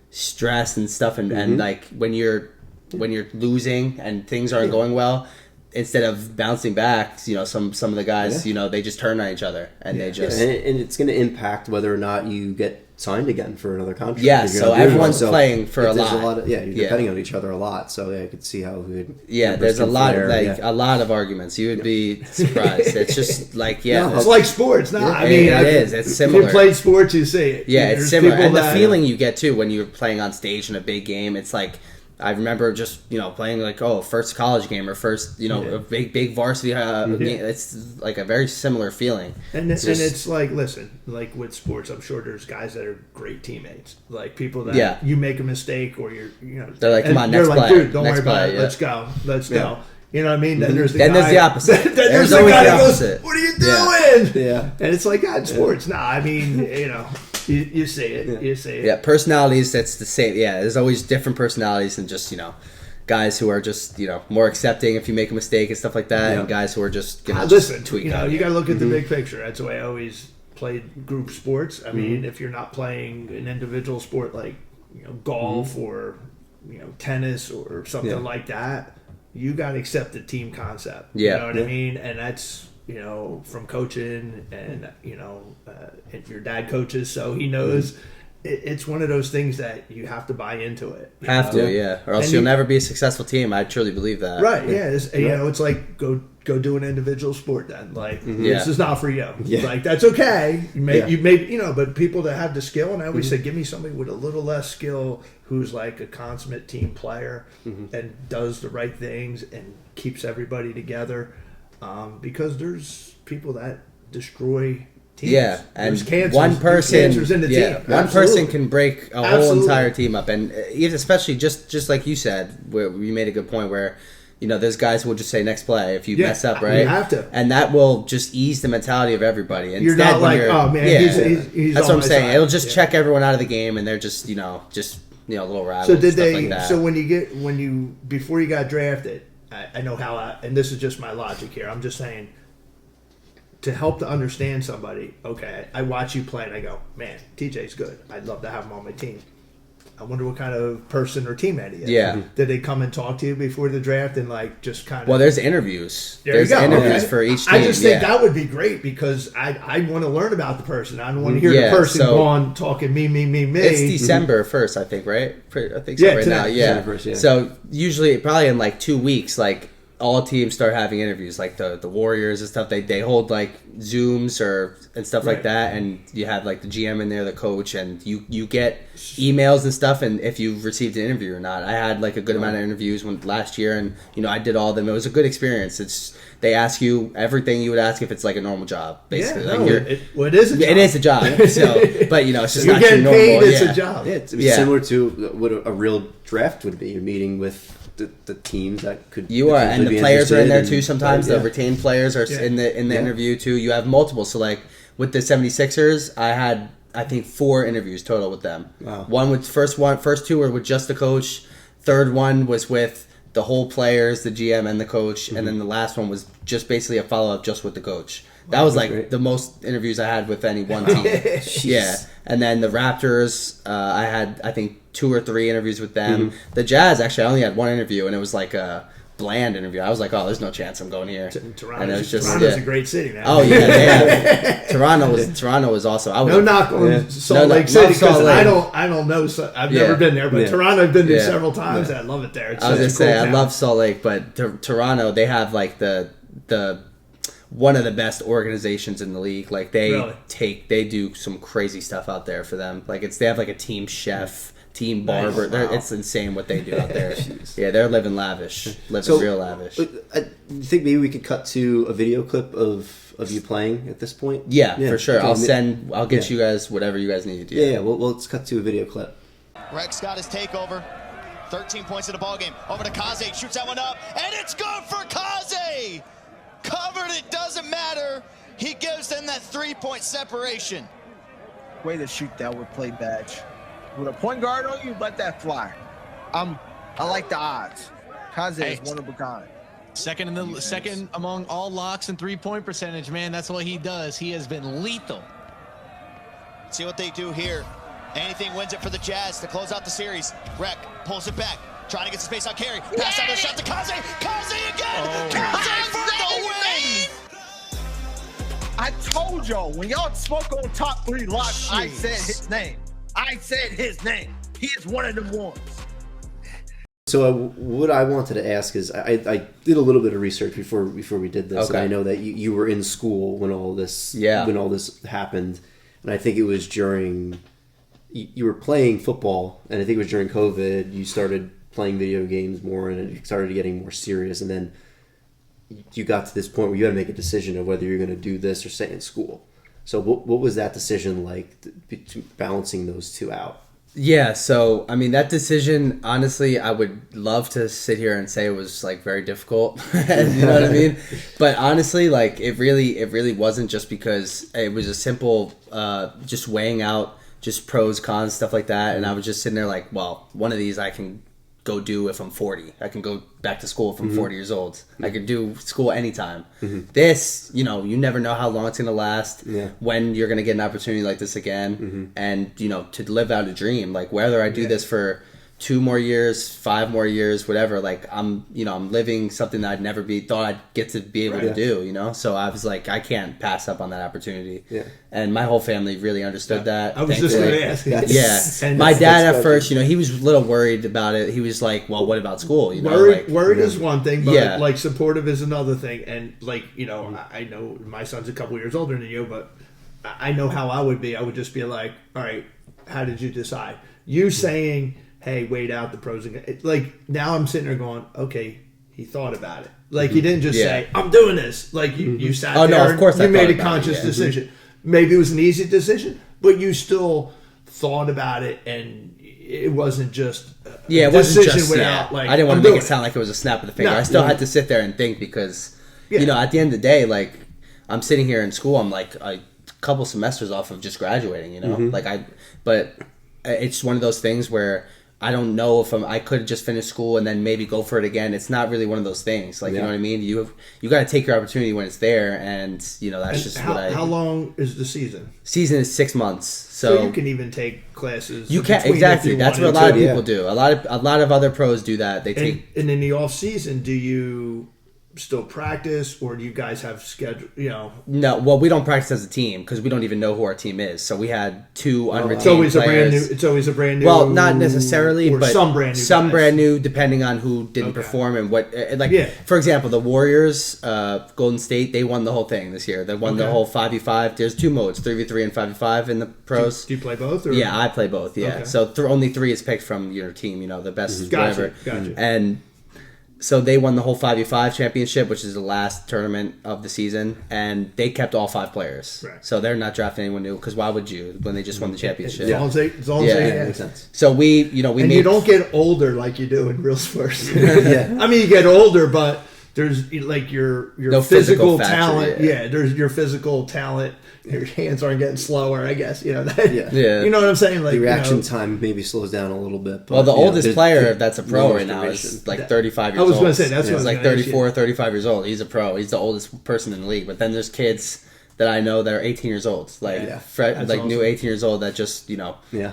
[SPEAKER 2] stress and stuff, and like when you're losing and things aren't going well, instead of bouncing back, some of the guys, they just turn on each other and they just
[SPEAKER 3] and it's going to impact whether or not you get signed again for another contract.
[SPEAKER 2] Yeah, so everyone's playing for a lot.
[SPEAKER 3] You're depending on each other a lot. So I could see how good.
[SPEAKER 2] There's a lot of arguments. You would be surprised. It's just like
[SPEAKER 1] it's like sports. No, I mean
[SPEAKER 2] it is. It's similar.
[SPEAKER 1] If you played sports, you see it.
[SPEAKER 2] Yeah,
[SPEAKER 1] There's
[SPEAKER 2] it's similar, and the
[SPEAKER 1] that,
[SPEAKER 2] feeling you get too when you're playing on stage in a big game. It's like. I remember just playing like first college game or first a big varsity game. It's like a very similar feeling.
[SPEAKER 1] And it's like, listen, like with sports, I'm sure there's guys that are great teammates, like people that you make a mistake or
[SPEAKER 2] they're like, come on, next
[SPEAKER 1] like,
[SPEAKER 2] play,
[SPEAKER 1] dude, don't worry about it, let's go. You know what I mean? Then there's the
[SPEAKER 2] then
[SPEAKER 1] guy,
[SPEAKER 2] there's the opposite.
[SPEAKER 1] then
[SPEAKER 2] there's
[SPEAKER 1] the
[SPEAKER 2] always
[SPEAKER 1] guy
[SPEAKER 2] the
[SPEAKER 1] that goes,
[SPEAKER 2] opposite.
[SPEAKER 1] what are you doing?
[SPEAKER 3] Yeah.
[SPEAKER 1] And it's like, God, sports. Nah, I mean, you see it. You see it.
[SPEAKER 2] Yeah, personalities, that's the same. Yeah, there's always different personalities and just, guys who are just, more accepting if you make a mistake and stuff like that, and guys who are just going to
[SPEAKER 1] listen,
[SPEAKER 2] tweak
[SPEAKER 1] you got to look at the big picture. That's the way I always played group sports. I mean, if you're not playing an individual sport like, golf or, tennis or something like that, you got to accept the team concept.
[SPEAKER 2] Yeah.
[SPEAKER 1] You know what I mean? And that's, from coaching and, and your dad coaches, so he knows. It's one of those things that you have to buy into it.
[SPEAKER 2] Or else you'll never be a successful team. I truly believe that.
[SPEAKER 1] Right, yeah. It's like go do an individual sport then. Like, this is not for you.
[SPEAKER 3] Yeah.
[SPEAKER 1] Like, that's okay. You may, but people that have the skill, and I always say, give me somebody with a little less skill who's like a consummate team player and does the right things and keeps everybody together. Because there's people that destroy teams.
[SPEAKER 2] Yeah, and
[SPEAKER 1] one person in the team.
[SPEAKER 2] One person can break a whole entire team up, and especially just like you said, where you made a good point where there's guys who will just say next play if you mess up, right?
[SPEAKER 1] You have to.
[SPEAKER 2] And that will just ease the mentality of everybody.
[SPEAKER 1] You're not like, oh man, he's
[SPEAKER 2] that's
[SPEAKER 1] on
[SPEAKER 2] what I'm saying.
[SPEAKER 1] side.
[SPEAKER 2] It'll just check everyone out of the game, and they're just, a little rattled.
[SPEAKER 1] So
[SPEAKER 2] stuff like that.
[SPEAKER 1] So before you got drafted, I know and this is just my logic here. I'm just saying, to help to understand somebody, okay, I watch you play and I go, man, TJ's good. I'd love to have him on my team. I wonder what kind of person or teammate he is.
[SPEAKER 2] Yeah.
[SPEAKER 1] Did they come and talk to you before the draft and just kind of...
[SPEAKER 2] Well, there's interviews.
[SPEAKER 1] There's
[SPEAKER 2] interviews for each team.
[SPEAKER 1] I just think that would be great because I want to learn about the person. I don't want to hear the person go on talking me.
[SPEAKER 2] It's December 1st, I think, right? I think so right
[SPEAKER 1] today.
[SPEAKER 2] now. Yeah.
[SPEAKER 3] December 1st, yeah.
[SPEAKER 2] So usually, probably in 2 weeks, all teams start having interviews, like the Warriors and stuff. They hold Zooms and stuff like that, and you have the GM in there, the coach, and you get emails and stuff. And if you've received an interview or not, I had a good amount of interviews last year, and I did all of them. It was a good experience. They ask you everything you would ask if it's a normal job, basically.
[SPEAKER 1] It is a job.
[SPEAKER 2] It is a job. So, but it's just
[SPEAKER 1] you're
[SPEAKER 2] not
[SPEAKER 1] getting
[SPEAKER 2] your normal.
[SPEAKER 1] paid. It's a job.
[SPEAKER 3] Yeah, it's similar to what a real draft would be. You're meeting with the teams that could
[SPEAKER 2] and the players are in there too sometimes. The retained players are in the interview too. You have multiple. So with the 76ers, I had I think 4 interviews total with them.
[SPEAKER 3] Wow.
[SPEAKER 2] First 2 were with just the coach. Third one was with the whole players, the GM and the coach, and then the last one was just basically a follow up just with the coach. That was the most interviews I had with any one team. Yeah. And then the Raptors, I had, I think, 2 or 3 interviews with them. Mm-hmm. The Jazz, actually, I only had 1 interview, and it was a bland interview. I was like, oh, there's no chance I'm going here.
[SPEAKER 1] Toronto's a great city now.
[SPEAKER 2] Oh, yeah. Toronto was also.
[SPEAKER 1] No knock on Salt Lake City, because I don't know. I've never been there, but Toronto I've been there several times. I love it there. It's
[SPEAKER 2] I was going to say,
[SPEAKER 1] cool
[SPEAKER 2] I love Salt Lake, but Toronto, they have the one of the best organizations in the league. They do some crazy stuff out there for them. They have a team chef, team barber. Wow. It's insane what they do out there. Yeah, they're living lavish, real lavish.
[SPEAKER 3] I think maybe we could cut to a video clip of you playing at this point.
[SPEAKER 2] Yeah, for sure. I'll get you guys whatever you guys need to do.
[SPEAKER 3] Yeah. Well, let's cut to a video clip.
[SPEAKER 4] Rex got his takeover. 13 points in the ballgame. Over to Kaze, shoots that one up, and it's good for Kaze! Covered, it doesn't matter. He gives them that 3-point separation.
[SPEAKER 5] Way to shoot that with play badge. With a point guard on you, let that fly. I like the odds. Kaze is one of a kind.
[SPEAKER 6] Second among all locks and 3-point percentage, man. That's what he does. He has been lethal.
[SPEAKER 4] See what they do here. Anything wins it for the Jazz to close out the series. Rec pulls it back, trying to get some space on Carey. Pass out the shot to Kaze. Kaze again. Kaze for the win.
[SPEAKER 5] I told y'all when y'all spoke on top 3 locks, I said his name. He is one of them ones.
[SPEAKER 3] So what I wanted to ask is, I did a little bit of research before we did this, and I know that you were in school when all this happened, and I think it was during you were playing football, and I think it was during COVID you started playing video games more, and it started getting more serious, and then you got to this point where you had to make a decision of whether you're going to do this or stay in school. So what was that decision like, balancing those two out?
[SPEAKER 2] Yeah, so I mean that decision, honestly, I would love to sit here and say it was very difficult. You know what I mean? But honestly, it really wasn't, just because it was a simple just weighing out just pros, cons, stuff like that, and I was just sitting there well, one of these I can go do if I'm 40. I can go back to school if I'm 40 years old. I could do school anytime. This, you never know how long it's going to last, when you're going to get an opportunity like this again, and, to live out a dream. Whether I do this for 2 more years, 5 more years, whatever, I'm living something that I'd never thought I'd get to be able to do, So I was I can't pass up on that opportunity. Yeah. And my whole family really understood that.
[SPEAKER 1] I was just going to ask.
[SPEAKER 2] Yeah. My dad at first, he was a little worried about it. He was like, well, what about school?
[SPEAKER 1] Worried is one thing, but supportive is another thing. And I know my son's a couple years older than you, but I know how I would be. I would just be like, all right, how did you decide? You saying, hey, weighed out the pros and cons. Now I'm sitting there going, okay, he thought about it. He didn't just say, I'm doing this. You sat there.
[SPEAKER 2] No, of course
[SPEAKER 1] you made a conscious decision. Maybe it was an easy decision, but you still thought about it, and it wasn't just
[SPEAKER 2] it wasn't just
[SPEAKER 1] without like
[SPEAKER 2] I didn't want
[SPEAKER 1] I'm
[SPEAKER 2] to make
[SPEAKER 1] doing
[SPEAKER 2] it sound like it was a snap of the finger.
[SPEAKER 1] No,
[SPEAKER 2] I still had to sit there and think because
[SPEAKER 1] Yeah.
[SPEAKER 2] at the end of the day, like I'm sitting here in school, I'm like a couple semesters off of just graduating. But it's one of those things where I don't know if I could just finish school and then maybe go for it again. It's not really one of those things. Like, you know what I mean? You got to take your opportunity when it's there, and that's
[SPEAKER 1] And
[SPEAKER 2] just
[SPEAKER 1] how long is the season?
[SPEAKER 2] Season is 6 months,
[SPEAKER 1] So you can even take classes.
[SPEAKER 2] you can
[SPEAKER 1] between
[SPEAKER 2] exactly.
[SPEAKER 1] if you
[SPEAKER 2] That's what a
[SPEAKER 1] wanted
[SPEAKER 2] lot of
[SPEAKER 1] to.
[SPEAKER 2] people do. A lot of other pros do that. They take
[SPEAKER 1] And in the off season, do you still practice, or do you guys have schedule?
[SPEAKER 2] no. Well, we don't practice as a team because we don't even know who our team is. So we had two unretained
[SPEAKER 1] It's always
[SPEAKER 2] players.
[SPEAKER 1] It's always a brand new.
[SPEAKER 2] Well, not necessarily,
[SPEAKER 1] or
[SPEAKER 2] but
[SPEAKER 1] some brand new.
[SPEAKER 2] Some
[SPEAKER 1] guys.
[SPEAKER 2] brand new, depending on who didn't
[SPEAKER 1] Okay.
[SPEAKER 2] perform and what.
[SPEAKER 1] Yeah.
[SPEAKER 2] For example, the Warriors, Golden State, they won the whole thing this year. They won the
[SPEAKER 1] Okay.
[SPEAKER 2] whole 5v5. There's two modes, 3v3 and 5v5 in the pros.
[SPEAKER 1] Do you play both? Or?
[SPEAKER 2] Yeah, I play both. Yeah,
[SPEAKER 1] Okay.
[SPEAKER 2] so only 3 is picked from your team. The best,
[SPEAKER 1] Gotcha,
[SPEAKER 2] whatever.
[SPEAKER 1] gotcha.
[SPEAKER 2] And so they won the whole 5v5 championship, which is the last tournament of the season, and they kept all 5 players.
[SPEAKER 1] Right.
[SPEAKER 2] So they're not drafting anyone new because why would you when they just won the championship?
[SPEAKER 1] As long as they,
[SPEAKER 2] Yeah.
[SPEAKER 3] Makes sense.
[SPEAKER 2] So we
[SPEAKER 1] and
[SPEAKER 2] made
[SPEAKER 1] you don't get older like you do in real sports.
[SPEAKER 3] Yeah.
[SPEAKER 1] I mean, you get older, but there's like your
[SPEAKER 2] No
[SPEAKER 1] physical
[SPEAKER 2] physical factor,
[SPEAKER 1] talent.
[SPEAKER 2] yeah.
[SPEAKER 1] Yeah, there's your physical talent. Your hands aren't getting slower, I guess. That,
[SPEAKER 2] Yeah.
[SPEAKER 1] You know what I'm saying? Like
[SPEAKER 3] The reaction time maybe slows down a little bit. But,
[SPEAKER 2] Well, the oldest
[SPEAKER 3] there's
[SPEAKER 2] player that's a pro
[SPEAKER 3] more
[SPEAKER 2] right now
[SPEAKER 3] duration.
[SPEAKER 2] is like 35 years
[SPEAKER 1] I was
[SPEAKER 2] old.
[SPEAKER 1] gonna say, that's what I was
[SPEAKER 2] He's like
[SPEAKER 1] gonna ask
[SPEAKER 2] 34, 35 years old. He's a pro. He's the oldest person in the league. But then there's kids that I know that are 18 years old, like
[SPEAKER 1] Yeah.
[SPEAKER 2] like
[SPEAKER 1] That's
[SPEAKER 2] new
[SPEAKER 1] awesome.
[SPEAKER 2] 18 years old that just
[SPEAKER 3] Yeah.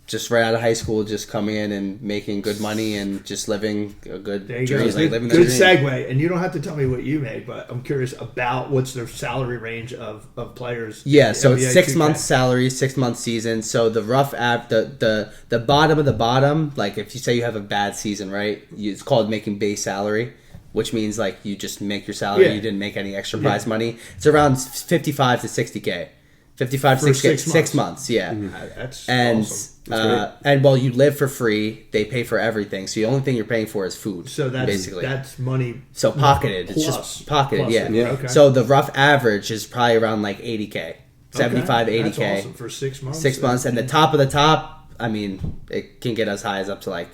[SPEAKER 2] just right out of high school, just coming in and making good money and just living a good
[SPEAKER 1] There you
[SPEAKER 2] dream,
[SPEAKER 1] go.
[SPEAKER 2] like living
[SPEAKER 1] Good
[SPEAKER 2] their dream.
[SPEAKER 1] segue. And you don't have to tell me what you make, but I'm curious about what's their salary range of players.
[SPEAKER 2] Yeah,
[SPEAKER 1] in
[SPEAKER 2] so it's
[SPEAKER 1] NBA
[SPEAKER 2] 6
[SPEAKER 1] 2K.
[SPEAKER 2] months salary, 6 month season. So the rough the bottom of the bottom, like if you say you have a bad season, right? It's called making base salary, which means like you just make your salary,
[SPEAKER 1] Yeah.
[SPEAKER 2] you didn't make any extra prize money. It's around 55 to 60K. 55 to
[SPEAKER 1] For
[SPEAKER 2] 60K,
[SPEAKER 1] 6
[SPEAKER 2] 6 months, yeah.
[SPEAKER 1] That's
[SPEAKER 2] And
[SPEAKER 1] awesome.
[SPEAKER 2] and well, you live for free. They pay for everything, so the only thing you're paying for is food.
[SPEAKER 1] So that's
[SPEAKER 2] basically
[SPEAKER 1] that's money.
[SPEAKER 2] so pocketed. It's
[SPEAKER 1] Plus.
[SPEAKER 2] just pocketed,
[SPEAKER 1] Plus
[SPEAKER 2] yeah.
[SPEAKER 1] it, yeah. Okay.
[SPEAKER 2] So the rough average is probably around like 80K, 75,
[SPEAKER 1] Okay.
[SPEAKER 2] 80K.
[SPEAKER 1] That's awesome for 6 months.
[SPEAKER 2] 6 months, and the top of the top, I mean, it can get as high as up to like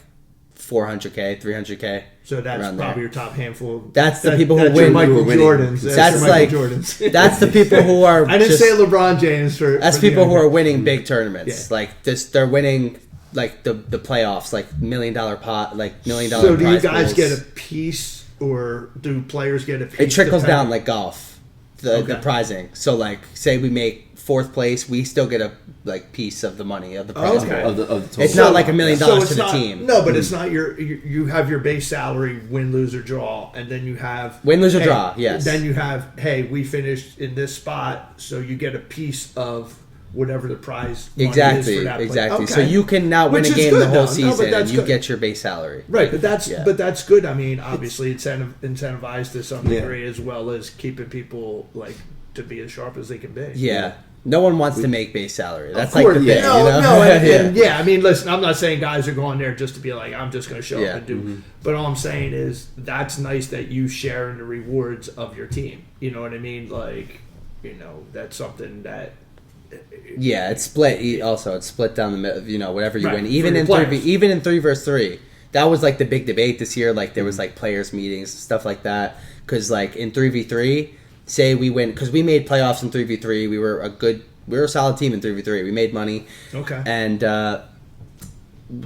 [SPEAKER 2] 400K, 300K.
[SPEAKER 1] So that's
[SPEAKER 2] around
[SPEAKER 1] probably
[SPEAKER 2] there.
[SPEAKER 1] your top handful.
[SPEAKER 2] That's the people who
[SPEAKER 1] that's your
[SPEAKER 2] win.
[SPEAKER 1] Michael
[SPEAKER 3] Who are winning.
[SPEAKER 1] Jordans.
[SPEAKER 2] That's
[SPEAKER 1] your
[SPEAKER 2] like
[SPEAKER 1] Michael Jordans.
[SPEAKER 2] that's the people who are.
[SPEAKER 1] I didn't
[SPEAKER 2] just-
[SPEAKER 1] say LeBron James for.
[SPEAKER 2] That's
[SPEAKER 1] for the
[SPEAKER 2] people who
[SPEAKER 1] NBA.
[SPEAKER 2] are winning big tournaments.
[SPEAKER 1] Yeah.
[SPEAKER 2] Like this, they're winning like the playoffs, like $1 million pot, like $1 million.
[SPEAKER 1] So do you
[SPEAKER 2] prize
[SPEAKER 1] guys
[SPEAKER 2] pools.
[SPEAKER 1] get a piece, or do players get a piece?
[SPEAKER 2] It trickles
[SPEAKER 1] depending-
[SPEAKER 2] down like golf, the
[SPEAKER 1] Okay.
[SPEAKER 2] prizing. So like, say we make 4th place, we still get a like piece of the money of the prize.
[SPEAKER 1] Okay.
[SPEAKER 2] pool.
[SPEAKER 3] Of the total.
[SPEAKER 2] It's not like $1 million
[SPEAKER 1] So
[SPEAKER 2] to
[SPEAKER 1] it's
[SPEAKER 2] the
[SPEAKER 1] not-
[SPEAKER 2] team.
[SPEAKER 1] No, but it's not you have your base salary, win, lose, or draw, and then you have
[SPEAKER 2] Win, lose, or
[SPEAKER 1] hey,
[SPEAKER 2] draw, yes.
[SPEAKER 1] Then you have, hey, we finished in this spot, so you get a piece of whatever the prize money
[SPEAKER 2] Exactly,
[SPEAKER 1] is for that play.
[SPEAKER 2] exactly.
[SPEAKER 1] Okay.
[SPEAKER 2] So you can now win
[SPEAKER 1] Which
[SPEAKER 2] a
[SPEAKER 1] is
[SPEAKER 2] game
[SPEAKER 1] good,
[SPEAKER 2] the whole
[SPEAKER 1] though. No, but
[SPEAKER 2] season, and
[SPEAKER 1] that's
[SPEAKER 2] you
[SPEAKER 1] good.
[SPEAKER 2] get your base salary.
[SPEAKER 1] Right, but that's
[SPEAKER 2] Yeah.
[SPEAKER 1] good. I mean, obviously, incentivized to some
[SPEAKER 3] Yeah.
[SPEAKER 1] degree, as well as keeping people like to be as sharp as they can be.
[SPEAKER 2] Yeah. No one wants to make base salary. That's
[SPEAKER 1] Of
[SPEAKER 2] like
[SPEAKER 1] course,
[SPEAKER 2] the thing,
[SPEAKER 1] no,
[SPEAKER 2] you know?
[SPEAKER 1] no, and,
[SPEAKER 2] Yeah.
[SPEAKER 1] and yeah, I mean, listen, I'm not saying guys are going there just to be like, I'm just going to show
[SPEAKER 2] Yeah.
[SPEAKER 1] up and do. But all I'm saying is that's nice that you share in the rewards of your team. You know what I mean? Like, that's something that.
[SPEAKER 2] Yeah, it's split. Also, it's split down the middle. Whatever you
[SPEAKER 1] Right,
[SPEAKER 2] win,
[SPEAKER 1] for
[SPEAKER 2] even
[SPEAKER 1] your
[SPEAKER 2] in
[SPEAKER 1] players.
[SPEAKER 2] even in 3v3, that was like the big debate this year. Like there was like players meetings, stuff like that. Because like in 3v3, say we win, because we made playoffs in 3v3. We were a solid team in 3v3. We made money.
[SPEAKER 1] Okay.
[SPEAKER 2] And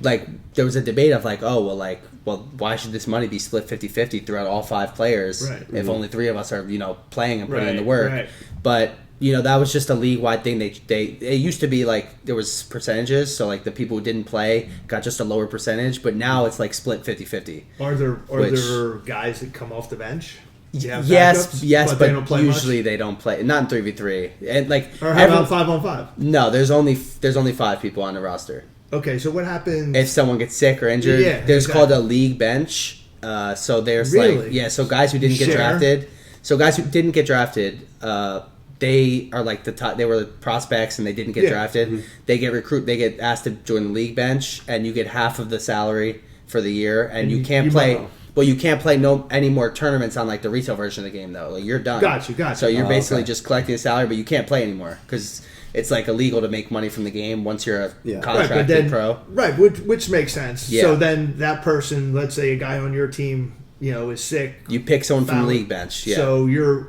[SPEAKER 2] like there was a debate of like, well, why should this money be split 50-50 throughout all 5 players
[SPEAKER 1] Right.
[SPEAKER 2] if only 3 of us are playing and putting in the
[SPEAKER 1] Right,
[SPEAKER 2] work?
[SPEAKER 1] right.
[SPEAKER 2] But that was just a league-wide thing. It used to be like there was percentages, so like the people who didn't play got just a lower percentage, but now it's like split 50-50.
[SPEAKER 1] Are there
[SPEAKER 2] Which-
[SPEAKER 1] there guys that come off the bench? You have
[SPEAKER 2] Yes,
[SPEAKER 1] backups,
[SPEAKER 2] but
[SPEAKER 1] they don't play
[SPEAKER 2] usually
[SPEAKER 1] much?
[SPEAKER 2] they don't play. Not in 3v3, and like
[SPEAKER 1] Or how about 5-on-5?
[SPEAKER 2] no, there's only 5 people on the roster.
[SPEAKER 1] Okay, so what happens?
[SPEAKER 2] If someone gets sick or injured,
[SPEAKER 1] Yeah,
[SPEAKER 2] there's
[SPEAKER 1] exactly.
[SPEAKER 2] called a league bench. So there's
[SPEAKER 1] Really?
[SPEAKER 2] so guys who didn't get
[SPEAKER 1] Share?
[SPEAKER 2] drafted. So guys who didn't get drafted, they are like the top. They were the prospects and they didn't get
[SPEAKER 1] Yeah.
[SPEAKER 2] drafted. They get asked to join the league bench, and you get half of the salary for the year, and you can't play.
[SPEAKER 1] mow.
[SPEAKER 2] Well, you can't play any more tournaments on like the retail version of the game though. Like you're done.
[SPEAKER 1] Got you.
[SPEAKER 2] So you're basically
[SPEAKER 3] okay.
[SPEAKER 2] just collecting a salary, but you can't play anymore because it's like illegal to make money from the game once you're a
[SPEAKER 3] Yeah.
[SPEAKER 2] contracted pro.
[SPEAKER 1] Right, which makes sense.
[SPEAKER 2] Yeah.
[SPEAKER 1] So then that person, let's say a guy on your team, is sick.
[SPEAKER 2] You pick someone from the
[SPEAKER 1] Foul.
[SPEAKER 2] league bench. Yeah.
[SPEAKER 1] So your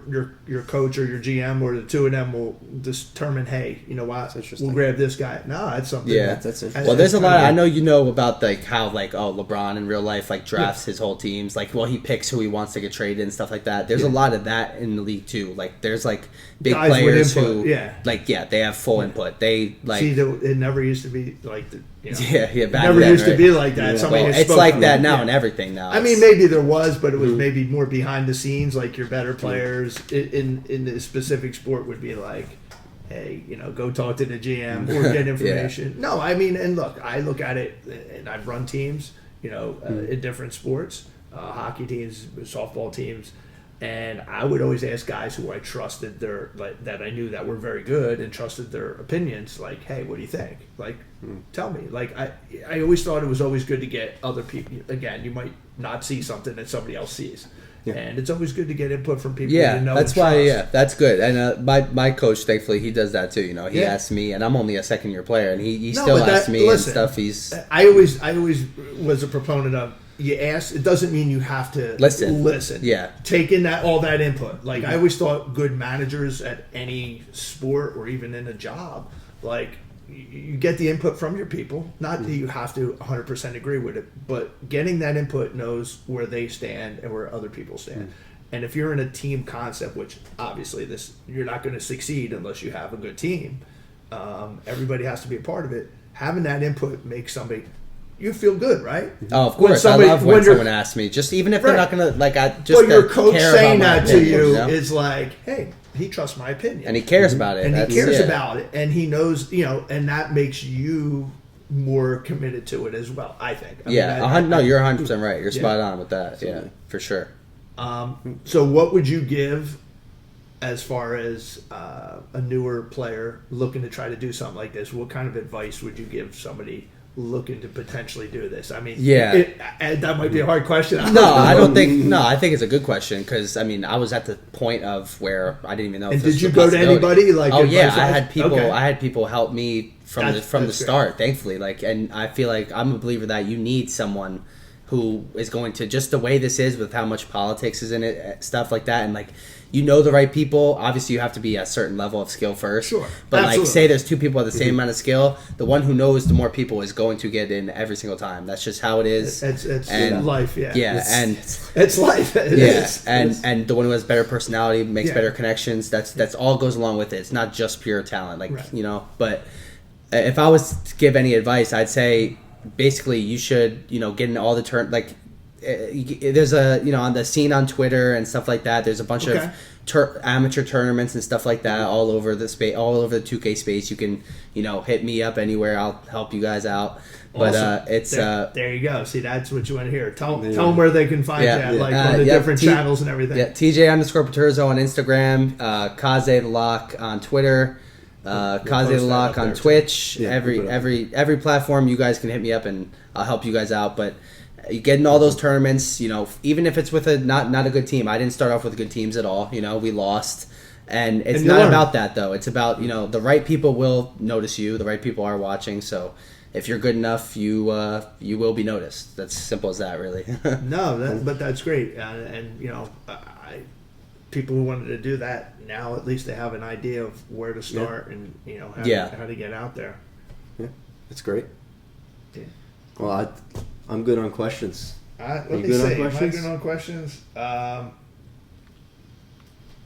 [SPEAKER 1] coach or your GM or the two of them will determine, hey, you know what,
[SPEAKER 3] interesting.
[SPEAKER 1] we'll grab this guy. No, that's something.
[SPEAKER 2] Yeah.
[SPEAKER 3] That's interesting.
[SPEAKER 2] Well, there's a
[SPEAKER 1] that's
[SPEAKER 2] lot.
[SPEAKER 1] kinda
[SPEAKER 2] I
[SPEAKER 1] good.
[SPEAKER 2] know you know about like how like LeBron in real life like drafts his whole teams. Like, well, he picks who he wants to get traded and stuff like that. There's a lot of that in the league too. Like, there's like big
[SPEAKER 1] Guys with
[SPEAKER 2] players
[SPEAKER 1] input,
[SPEAKER 2] who
[SPEAKER 1] yeah.
[SPEAKER 2] like they have full input. They like
[SPEAKER 1] See, it never used to be like
[SPEAKER 2] yeah
[SPEAKER 1] it
[SPEAKER 2] back
[SPEAKER 1] never
[SPEAKER 2] then,
[SPEAKER 1] used to
[SPEAKER 2] right?
[SPEAKER 1] be like that.
[SPEAKER 3] Yeah.
[SPEAKER 1] Somebody
[SPEAKER 2] Well,
[SPEAKER 1] just
[SPEAKER 2] it's
[SPEAKER 1] spoke
[SPEAKER 2] like
[SPEAKER 1] from
[SPEAKER 2] that
[SPEAKER 1] it.
[SPEAKER 2] now
[SPEAKER 1] Yeah.
[SPEAKER 2] and everything now.
[SPEAKER 1] I mean,
[SPEAKER 2] It's-
[SPEAKER 1] maybe there was, but it was maybe more behind the scenes. Like your better players in the specific sport would be like, hey, go talk to the GM or get information. No, I mean, and look, I look at it, and I've run teams, in different sports, hockey teams, softball teams, and I would always ask guys who I trusted that I knew that were very good and trusted their opinions. Like, hey, what do you think? Like, tell me. Like, I always thought it was always good to get other people. Again, you might not see something that somebody else sees. And it's always good to get input from people
[SPEAKER 2] Yeah,
[SPEAKER 1] you know
[SPEAKER 2] that's
[SPEAKER 1] and
[SPEAKER 2] why.
[SPEAKER 1] trust.
[SPEAKER 2] Yeah, that's good. And my coach, thankfully, he does that too. He
[SPEAKER 1] Yeah.
[SPEAKER 2] asks me, and I'm only a second year player, and he
[SPEAKER 1] No,
[SPEAKER 2] still
[SPEAKER 1] but
[SPEAKER 2] asks
[SPEAKER 1] that-
[SPEAKER 2] me
[SPEAKER 1] listen,
[SPEAKER 2] and stuff. He's
[SPEAKER 1] I always was a proponent of you ask. It doesn't mean you have to
[SPEAKER 2] Listen.
[SPEAKER 1] Listen.
[SPEAKER 2] Yeah.
[SPEAKER 1] Take in all that input. Like I always thought, good managers at any sport or even in a job, like you get the input from your people. Not that you have to 100% agree with it, but getting that input knows where they stand and where other people stand. And if you're in a team concept, which obviously you're not going to succeed unless you have a good team. Everybody has to be a part of it. Having that input makes somebody you feel good, right?
[SPEAKER 2] Oh, of
[SPEAKER 1] When
[SPEAKER 2] course.
[SPEAKER 1] somebody-
[SPEAKER 2] I love
[SPEAKER 1] when
[SPEAKER 2] when
[SPEAKER 1] you're-
[SPEAKER 2] someone asks me. Just even if they're
[SPEAKER 1] Right.
[SPEAKER 2] not gonna like, I just
[SPEAKER 1] But your
[SPEAKER 2] to
[SPEAKER 1] coach
[SPEAKER 2] care
[SPEAKER 1] saying
[SPEAKER 2] about my
[SPEAKER 1] that to
[SPEAKER 2] opinion,
[SPEAKER 1] you
[SPEAKER 2] know?
[SPEAKER 1] is like, hey, he trusts my opinion,
[SPEAKER 2] and he cares about it,
[SPEAKER 1] and
[SPEAKER 2] That's-
[SPEAKER 1] he cares
[SPEAKER 2] yeah.
[SPEAKER 1] about it, and he knows, and that makes you more committed to it as well. I think. I mean,
[SPEAKER 2] Yeah, no, you're 100% right. You're
[SPEAKER 1] Yeah.
[SPEAKER 2] spot on with that. Yeah, for sure.
[SPEAKER 1] So, what would you give as far as a newer player looking to try to do something like this? What kind of advice would you give somebody looking to potentially do this? I mean,
[SPEAKER 2] Yeah.
[SPEAKER 1] that might be a hard question.
[SPEAKER 2] No, I don't think. No, I think it's a good question because I mean, I was at the point of where I didn't even know.
[SPEAKER 1] And
[SPEAKER 2] if this
[SPEAKER 1] did you
[SPEAKER 2] was a
[SPEAKER 1] go to
[SPEAKER 2] possibility.
[SPEAKER 1] anybody, like,
[SPEAKER 2] Oh yeah,
[SPEAKER 1] advice-wise?
[SPEAKER 2] I had people.
[SPEAKER 1] Okay.
[SPEAKER 2] I had people help me from
[SPEAKER 1] That's
[SPEAKER 2] the
[SPEAKER 1] great.
[SPEAKER 2] start. Thankfully, and I feel like I'm a believer that you need someone who is going to just the way this is with how much politics is in it, stuff like that, and like. The right people. Obviously, you have to be at a certain level of skill first.
[SPEAKER 1] Sure.
[SPEAKER 2] But
[SPEAKER 1] Absolutely.
[SPEAKER 2] like, say there's two people at the same amount of skill. The one who knows the more people is going to get in every single time. That's just how it is.
[SPEAKER 1] It's
[SPEAKER 2] And-
[SPEAKER 1] life, yeah.
[SPEAKER 2] Yeah, and
[SPEAKER 1] It's life. It
[SPEAKER 2] yeah,
[SPEAKER 1] is.
[SPEAKER 2] and the one who has better personality makes
[SPEAKER 1] Yeah.
[SPEAKER 2] better connections. That's all goes along with it. It's not just pure talent,
[SPEAKER 1] Right.
[SPEAKER 2] But if I was to give any advice, I'd say basically you should get in all the there's on the scene on Twitter and stuff like that. There's a bunch
[SPEAKER 1] Okay.
[SPEAKER 2] of amateur tournaments and stuff like that all over the space, all over the 2K space. You can hit me up anywhere. I'll help you guys out. But
[SPEAKER 1] Awesome.
[SPEAKER 2] it's
[SPEAKER 1] there you go. See, that's what you want to hear. Tell them where they can find you at, like on the
[SPEAKER 2] yeah,
[SPEAKER 1] different channels and everything.
[SPEAKER 2] Yeah, TJ_Paturzo on Instagram, Kaze the Lock on Twitter, Kaze the
[SPEAKER 1] post that
[SPEAKER 2] Lock
[SPEAKER 1] up
[SPEAKER 2] on
[SPEAKER 1] there,
[SPEAKER 2] Twitch.
[SPEAKER 3] Yeah, we'll put it up.
[SPEAKER 2] Every platform you guys can hit me up and I'll help you guys out. But you get in all those tournaments, even if it's with a not a good team. I didn't start off with good teams at all. We lost. And it's
[SPEAKER 1] And you
[SPEAKER 2] not
[SPEAKER 1] learn.
[SPEAKER 2] about that though. It's about the right people will notice you. The right people are watching. So if you're good enough, you will be noticed. That's simple as that, really.
[SPEAKER 1] No, but that's great. And people who wanted to do that now, at least they have an idea of where to start and how to get out there.
[SPEAKER 3] Yeah, that's great.
[SPEAKER 1] Yeah.
[SPEAKER 3] Well, I'm good on questions.
[SPEAKER 1] Let
[SPEAKER 3] You
[SPEAKER 1] me
[SPEAKER 3] good on
[SPEAKER 1] see. Am I
[SPEAKER 3] questions?
[SPEAKER 1] good on questions?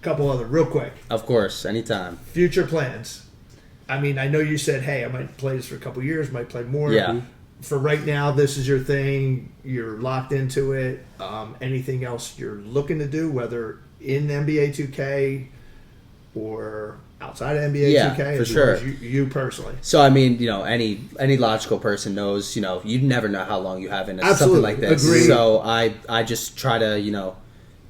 [SPEAKER 1] Couple other real quick.
[SPEAKER 2] Of course, anytime.
[SPEAKER 1] Future plans. I mean, I know you said, hey, I might play this for a couple years, might play more.
[SPEAKER 2] Yeah.
[SPEAKER 1] For right now, this is your thing. You're locked into it. Anything else you're looking to do, whether in NBA 2K or outside of NBA
[SPEAKER 2] Yeah,
[SPEAKER 1] 2K?
[SPEAKER 2] for
[SPEAKER 1] as
[SPEAKER 2] sure.
[SPEAKER 1] well as you personally.
[SPEAKER 2] So I mean, any logical person knows, you never know how long you have in something
[SPEAKER 1] Absolutely.
[SPEAKER 2] like this.
[SPEAKER 1] Agreed.
[SPEAKER 2] So I just try to,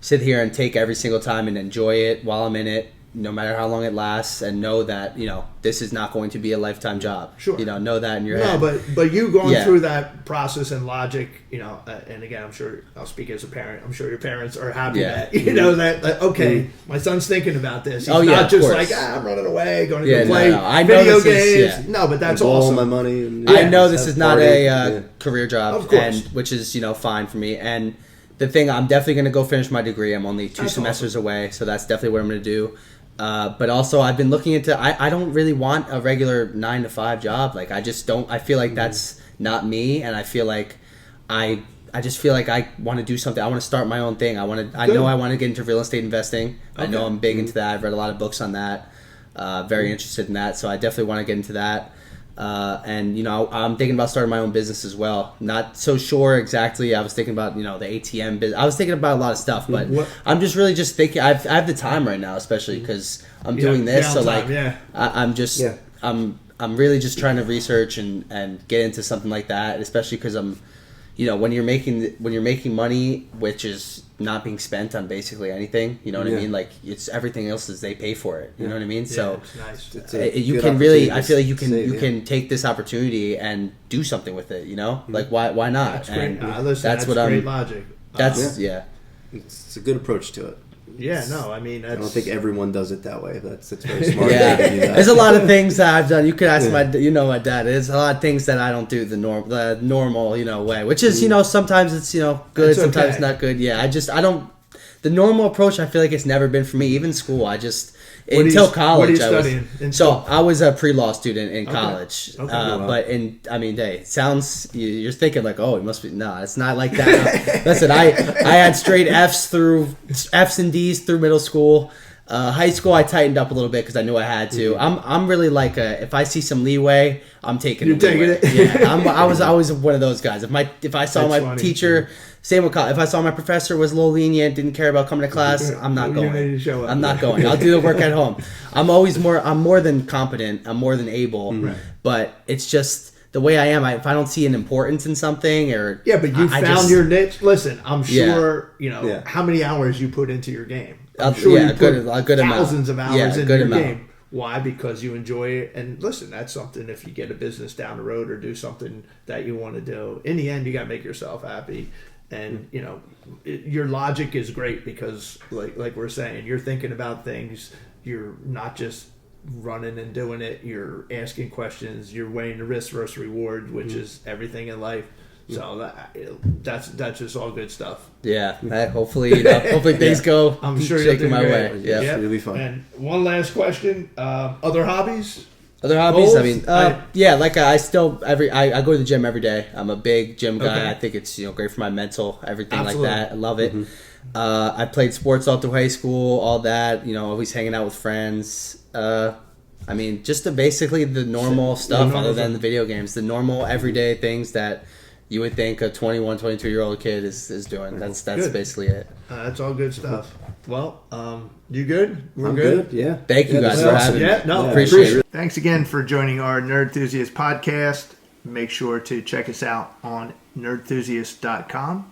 [SPEAKER 2] sit here and take every single time and enjoy it while I'm in it. no matter how long it lasts, and know that, this is not going to be a lifetime job.
[SPEAKER 1] Sure.
[SPEAKER 2] Know that in your
[SPEAKER 1] No,
[SPEAKER 2] head.
[SPEAKER 1] but you going
[SPEAKER 2] Yeah.
[SPEAKER 1] through that process and logic, and again, I'm sure I'll speak as a parent. I'm sure your parents are happy
[SPEAKER 2] Yeah.
[SPEAKER 1] that that okay, my son's thinking about this. He's
[SPEAKER 2] Oh, yeah,
[SPEAKER 1] not
[SPEAKER 2] of
[SPEAKER 1] just
[SPEAKER 2] course.
[SPEAKER 1] like I'm running away, going to
[SPEAKER 2] Yeah,
[SPEAKER 1] go play
[SPEAKER 2] no. I know
[SPEAKER 1] video
[SPEAKER 2] this is-
[SPEAKER 1] games.
[SPEAKER 2] yeah.
[SPEAKER 1] No, but that's
[SPEAKER 3] Blow all
[SPEAKER 1] awesome.
[SPEAKER 3] my money. And,
[SPEAKER 2] I know this
[SPEAKER 3] have
[SPEAKER 2] is not
[SPEAKER 3] party.
[SPEAKER 2] a
[SPEAKER 3] Yeah.
[SPEAKER 2] career job,
[SPEAKER 1] Of course.
[SPEAKER 2] which is fine for me. And the thing, I'm definitely going to go finish my degree. I'm only 2
[SPEAKER 1] That's
[SPEAKER 2] semesters away, so that's definitely what I'm going to do. But also, I've been looking into. I don't really want a regular 9 to 5 job. Like, I just don't. I feel like that's not me, and I feel like I just feel like I want to do something. I want to start my own thing. I know I want to get into real estate investing. I know I'm big into that. I've read a lot of books on that. Very interested in that, so I definitely want to get into that. And I'm thinking about starting my own business as well. Not so sure exactly. I was thinking about the ATM business. I was thinking about a lot of stuff, but I'm just really just thinking. I have the time right now, especially because I'm doing this. So like, I'm just I'm really just trying to research and get into something like that, especially because I'm, when you're making money, which is not being spent on basically anything, you know what I mean? Like, it's everything else is they pay for it, you know what I mean? So
[SPEAKER 1] it's nice.
[SPEAKER 2] You can really, I feel like you can take this opportunity and do something with it, like why not?
[SPEAKER 1] That's great.
[SPEAKER 2] And
[SPEAKER 1] Listen, that's
[SPEAKER 2] what
[SPEAKER 1] great
[SPEAKER 2] I'm.
[SPEAKER 1] logic.
[SPEAKER 2] That's
[SPEAKER 3] It's a good approach to it.
[SPEAKER 1] Yeah, no, I mean,
[SPEAKER 3] I don't think everyone does it that way. That's very smart.
[SPEAKER 2] Yeah,
[SPEAKER 3] to do that.
[SPEAKER 2] there's a lot of things that I've done. You could ask my dad. There's a lot of things that I don't do the normal way, which is sometimes it's good,
[SPEAKER 1] It's
[SPEAKER 2] sometimes
[SPEAKER 1] okay.
[SPEAKER 2] not good. Yeah, I don't. The normal approach, I feel like it's never been for me. Even school, until college.
[SPEAKER 1] What are you studying in school?
[SPEAKER 2] I was a pre-law student in college.
[SPEAKER 1] Okay.
[SPEAKER 2] But hey, it sounds, you're thinking like, oh, it must be. No, it's not like that. Listen, I had straight F's and D's through middle school. High school, I tightened up a little bit because I knew I had to. I'm really like if I see some leeway, I'm taking.
[SPEAKER 1] You're taking
[SPEAKER 2] leeway.
[SPEAKER 1] it.
[SPEAKER 2] Yeah, I was always one of those guys. If I saw
[SPEAKER 1] That's
[SPEAKER 2] my
[SPEAKER 1] funny.
[SPEAKER 2] teacher, same with college. If I saw my professor was a little lenient, didn't care about coming to class, I'm not
[SPEAKER 1] You
[SPEAKER 2] going.
[SPEAKER 1] need to show up.
[SPEAKER 2] I'm not going. I'll do the work at home. I'm more than competent. I'm more than able.
[SPEAKER 1] Right.
[SPEAKER 2] But it's just the way I am. If I don't see an importance in something, or
[SPEAKER 1] Yeah, but you
[SPEAKER 2] I
[SPEAKER 1] found
[SPEAKER 2] just-
[SPEAKER 1] your niche. Listen, I'm
[SPEAKER 2] Yeah.
[SPEAKER 1] sure
[SPEAKER 3] Yeah.
[SPEAKER 1] how many hours you put into your game. I'm sure
[SPEAKER 2] yeah,
[SPEAKER 1] you put
[SPEAKER 2] a good amount.
[SPEAKER 1] thousands of hours
[SPEAKER 2] Yeah, a
[SPEAKER 1] into
[SPEAKER 2] good
[SPEAKER 1] your
[SPEAKER 2] amount.
[SPEAKER 1] game. Why? Because you enjoy it. And listen, that's something. If you get a business down the road or do something that you want to do, in the end, you got to make yourself happy. And your logic is great because, like we're saying, you're thinking about things. You're not just running and doing it. You're asking questions. You're weighing the risk versus reward, which is everything in life. So that's just all good stuff.
[SPEAKER 2] Yeah, hopefully things go.
[SPEAKER 1] I'm sure you'll
[SPEAKER 2] shaking
[SPEAKER 1] do
[SPEAKER 2] my
[SPEAKER 1] great.
[SPEAKER 2] way. Yeah.
[SPEAKER 3] It'll be fun.
[SPEAKER 1] And one last question: other hobbies?
[SPEAKER 2] Other hobbies?
[SPEAKER 1] Goals?
[SPEAKER 2] I mean, I go to the gym every day. I'm a big gym guy.
[SPEAKER 1] Okay.
[SPEAKER 2] I think it's great for my mental, everything
[SPEAKER 1] Absolutely.
[SPEAKER 2] like that. I love it. I played sports all through high school, all that. Always hanging out with friends. I mean, just basically the normal stuff,
[SPEAKER 1] normal
[SPEAKER 2] other than
[SPEAKER 1] stuff.
[SPEAKER 2] the video games, the normal everyday things that you would think a 21, 22-year-old kid is doing. That's
[SPEAKER 1] Good.
[SPEAKER 2] basically it.
[SPEAKER 1] That's all good stuff. Well, you good? We're
[SPEAKER 3] I'm good. Yeah.
[SPEAKER 2] Thank you
[SPEAKER 3] Yeah,
[SPEAKER 2] guys
[SPEAKER 3] this
[SPEAKER 2] for
[SPEAKER 3] is awesome.
[SPEAKER 2] having me.
[SPEAKER 1] Yeah, no,
[SPEAKER 2] Appreciate it.
[SPEAKER 1] Thanks again for joining our Nerd Enthusiast podcast. Make sure to check us out on nerdenthusiast.com.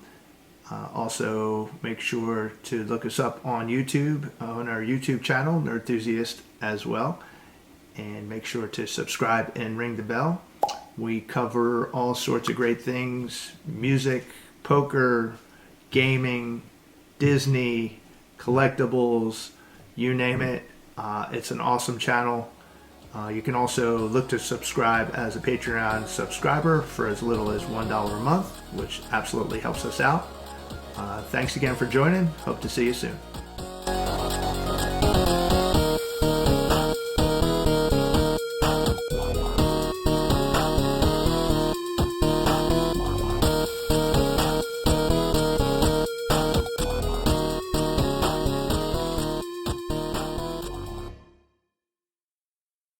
[SPEAKER 1] Also, make sure to look us up on YouTube, on our YouTube channel, Nerd Enthusiast, as well. And make sure to subscribe and ring the bell. We cover all sorts of great things: music, poker, gaming, Disney, collectibles, you name it. It's an awesome channel. You can also look to subscribe as a Patreon subscriber for as little as $1 a month, which absolutely helps us out. Thanks again for joining. Hope to see you soon.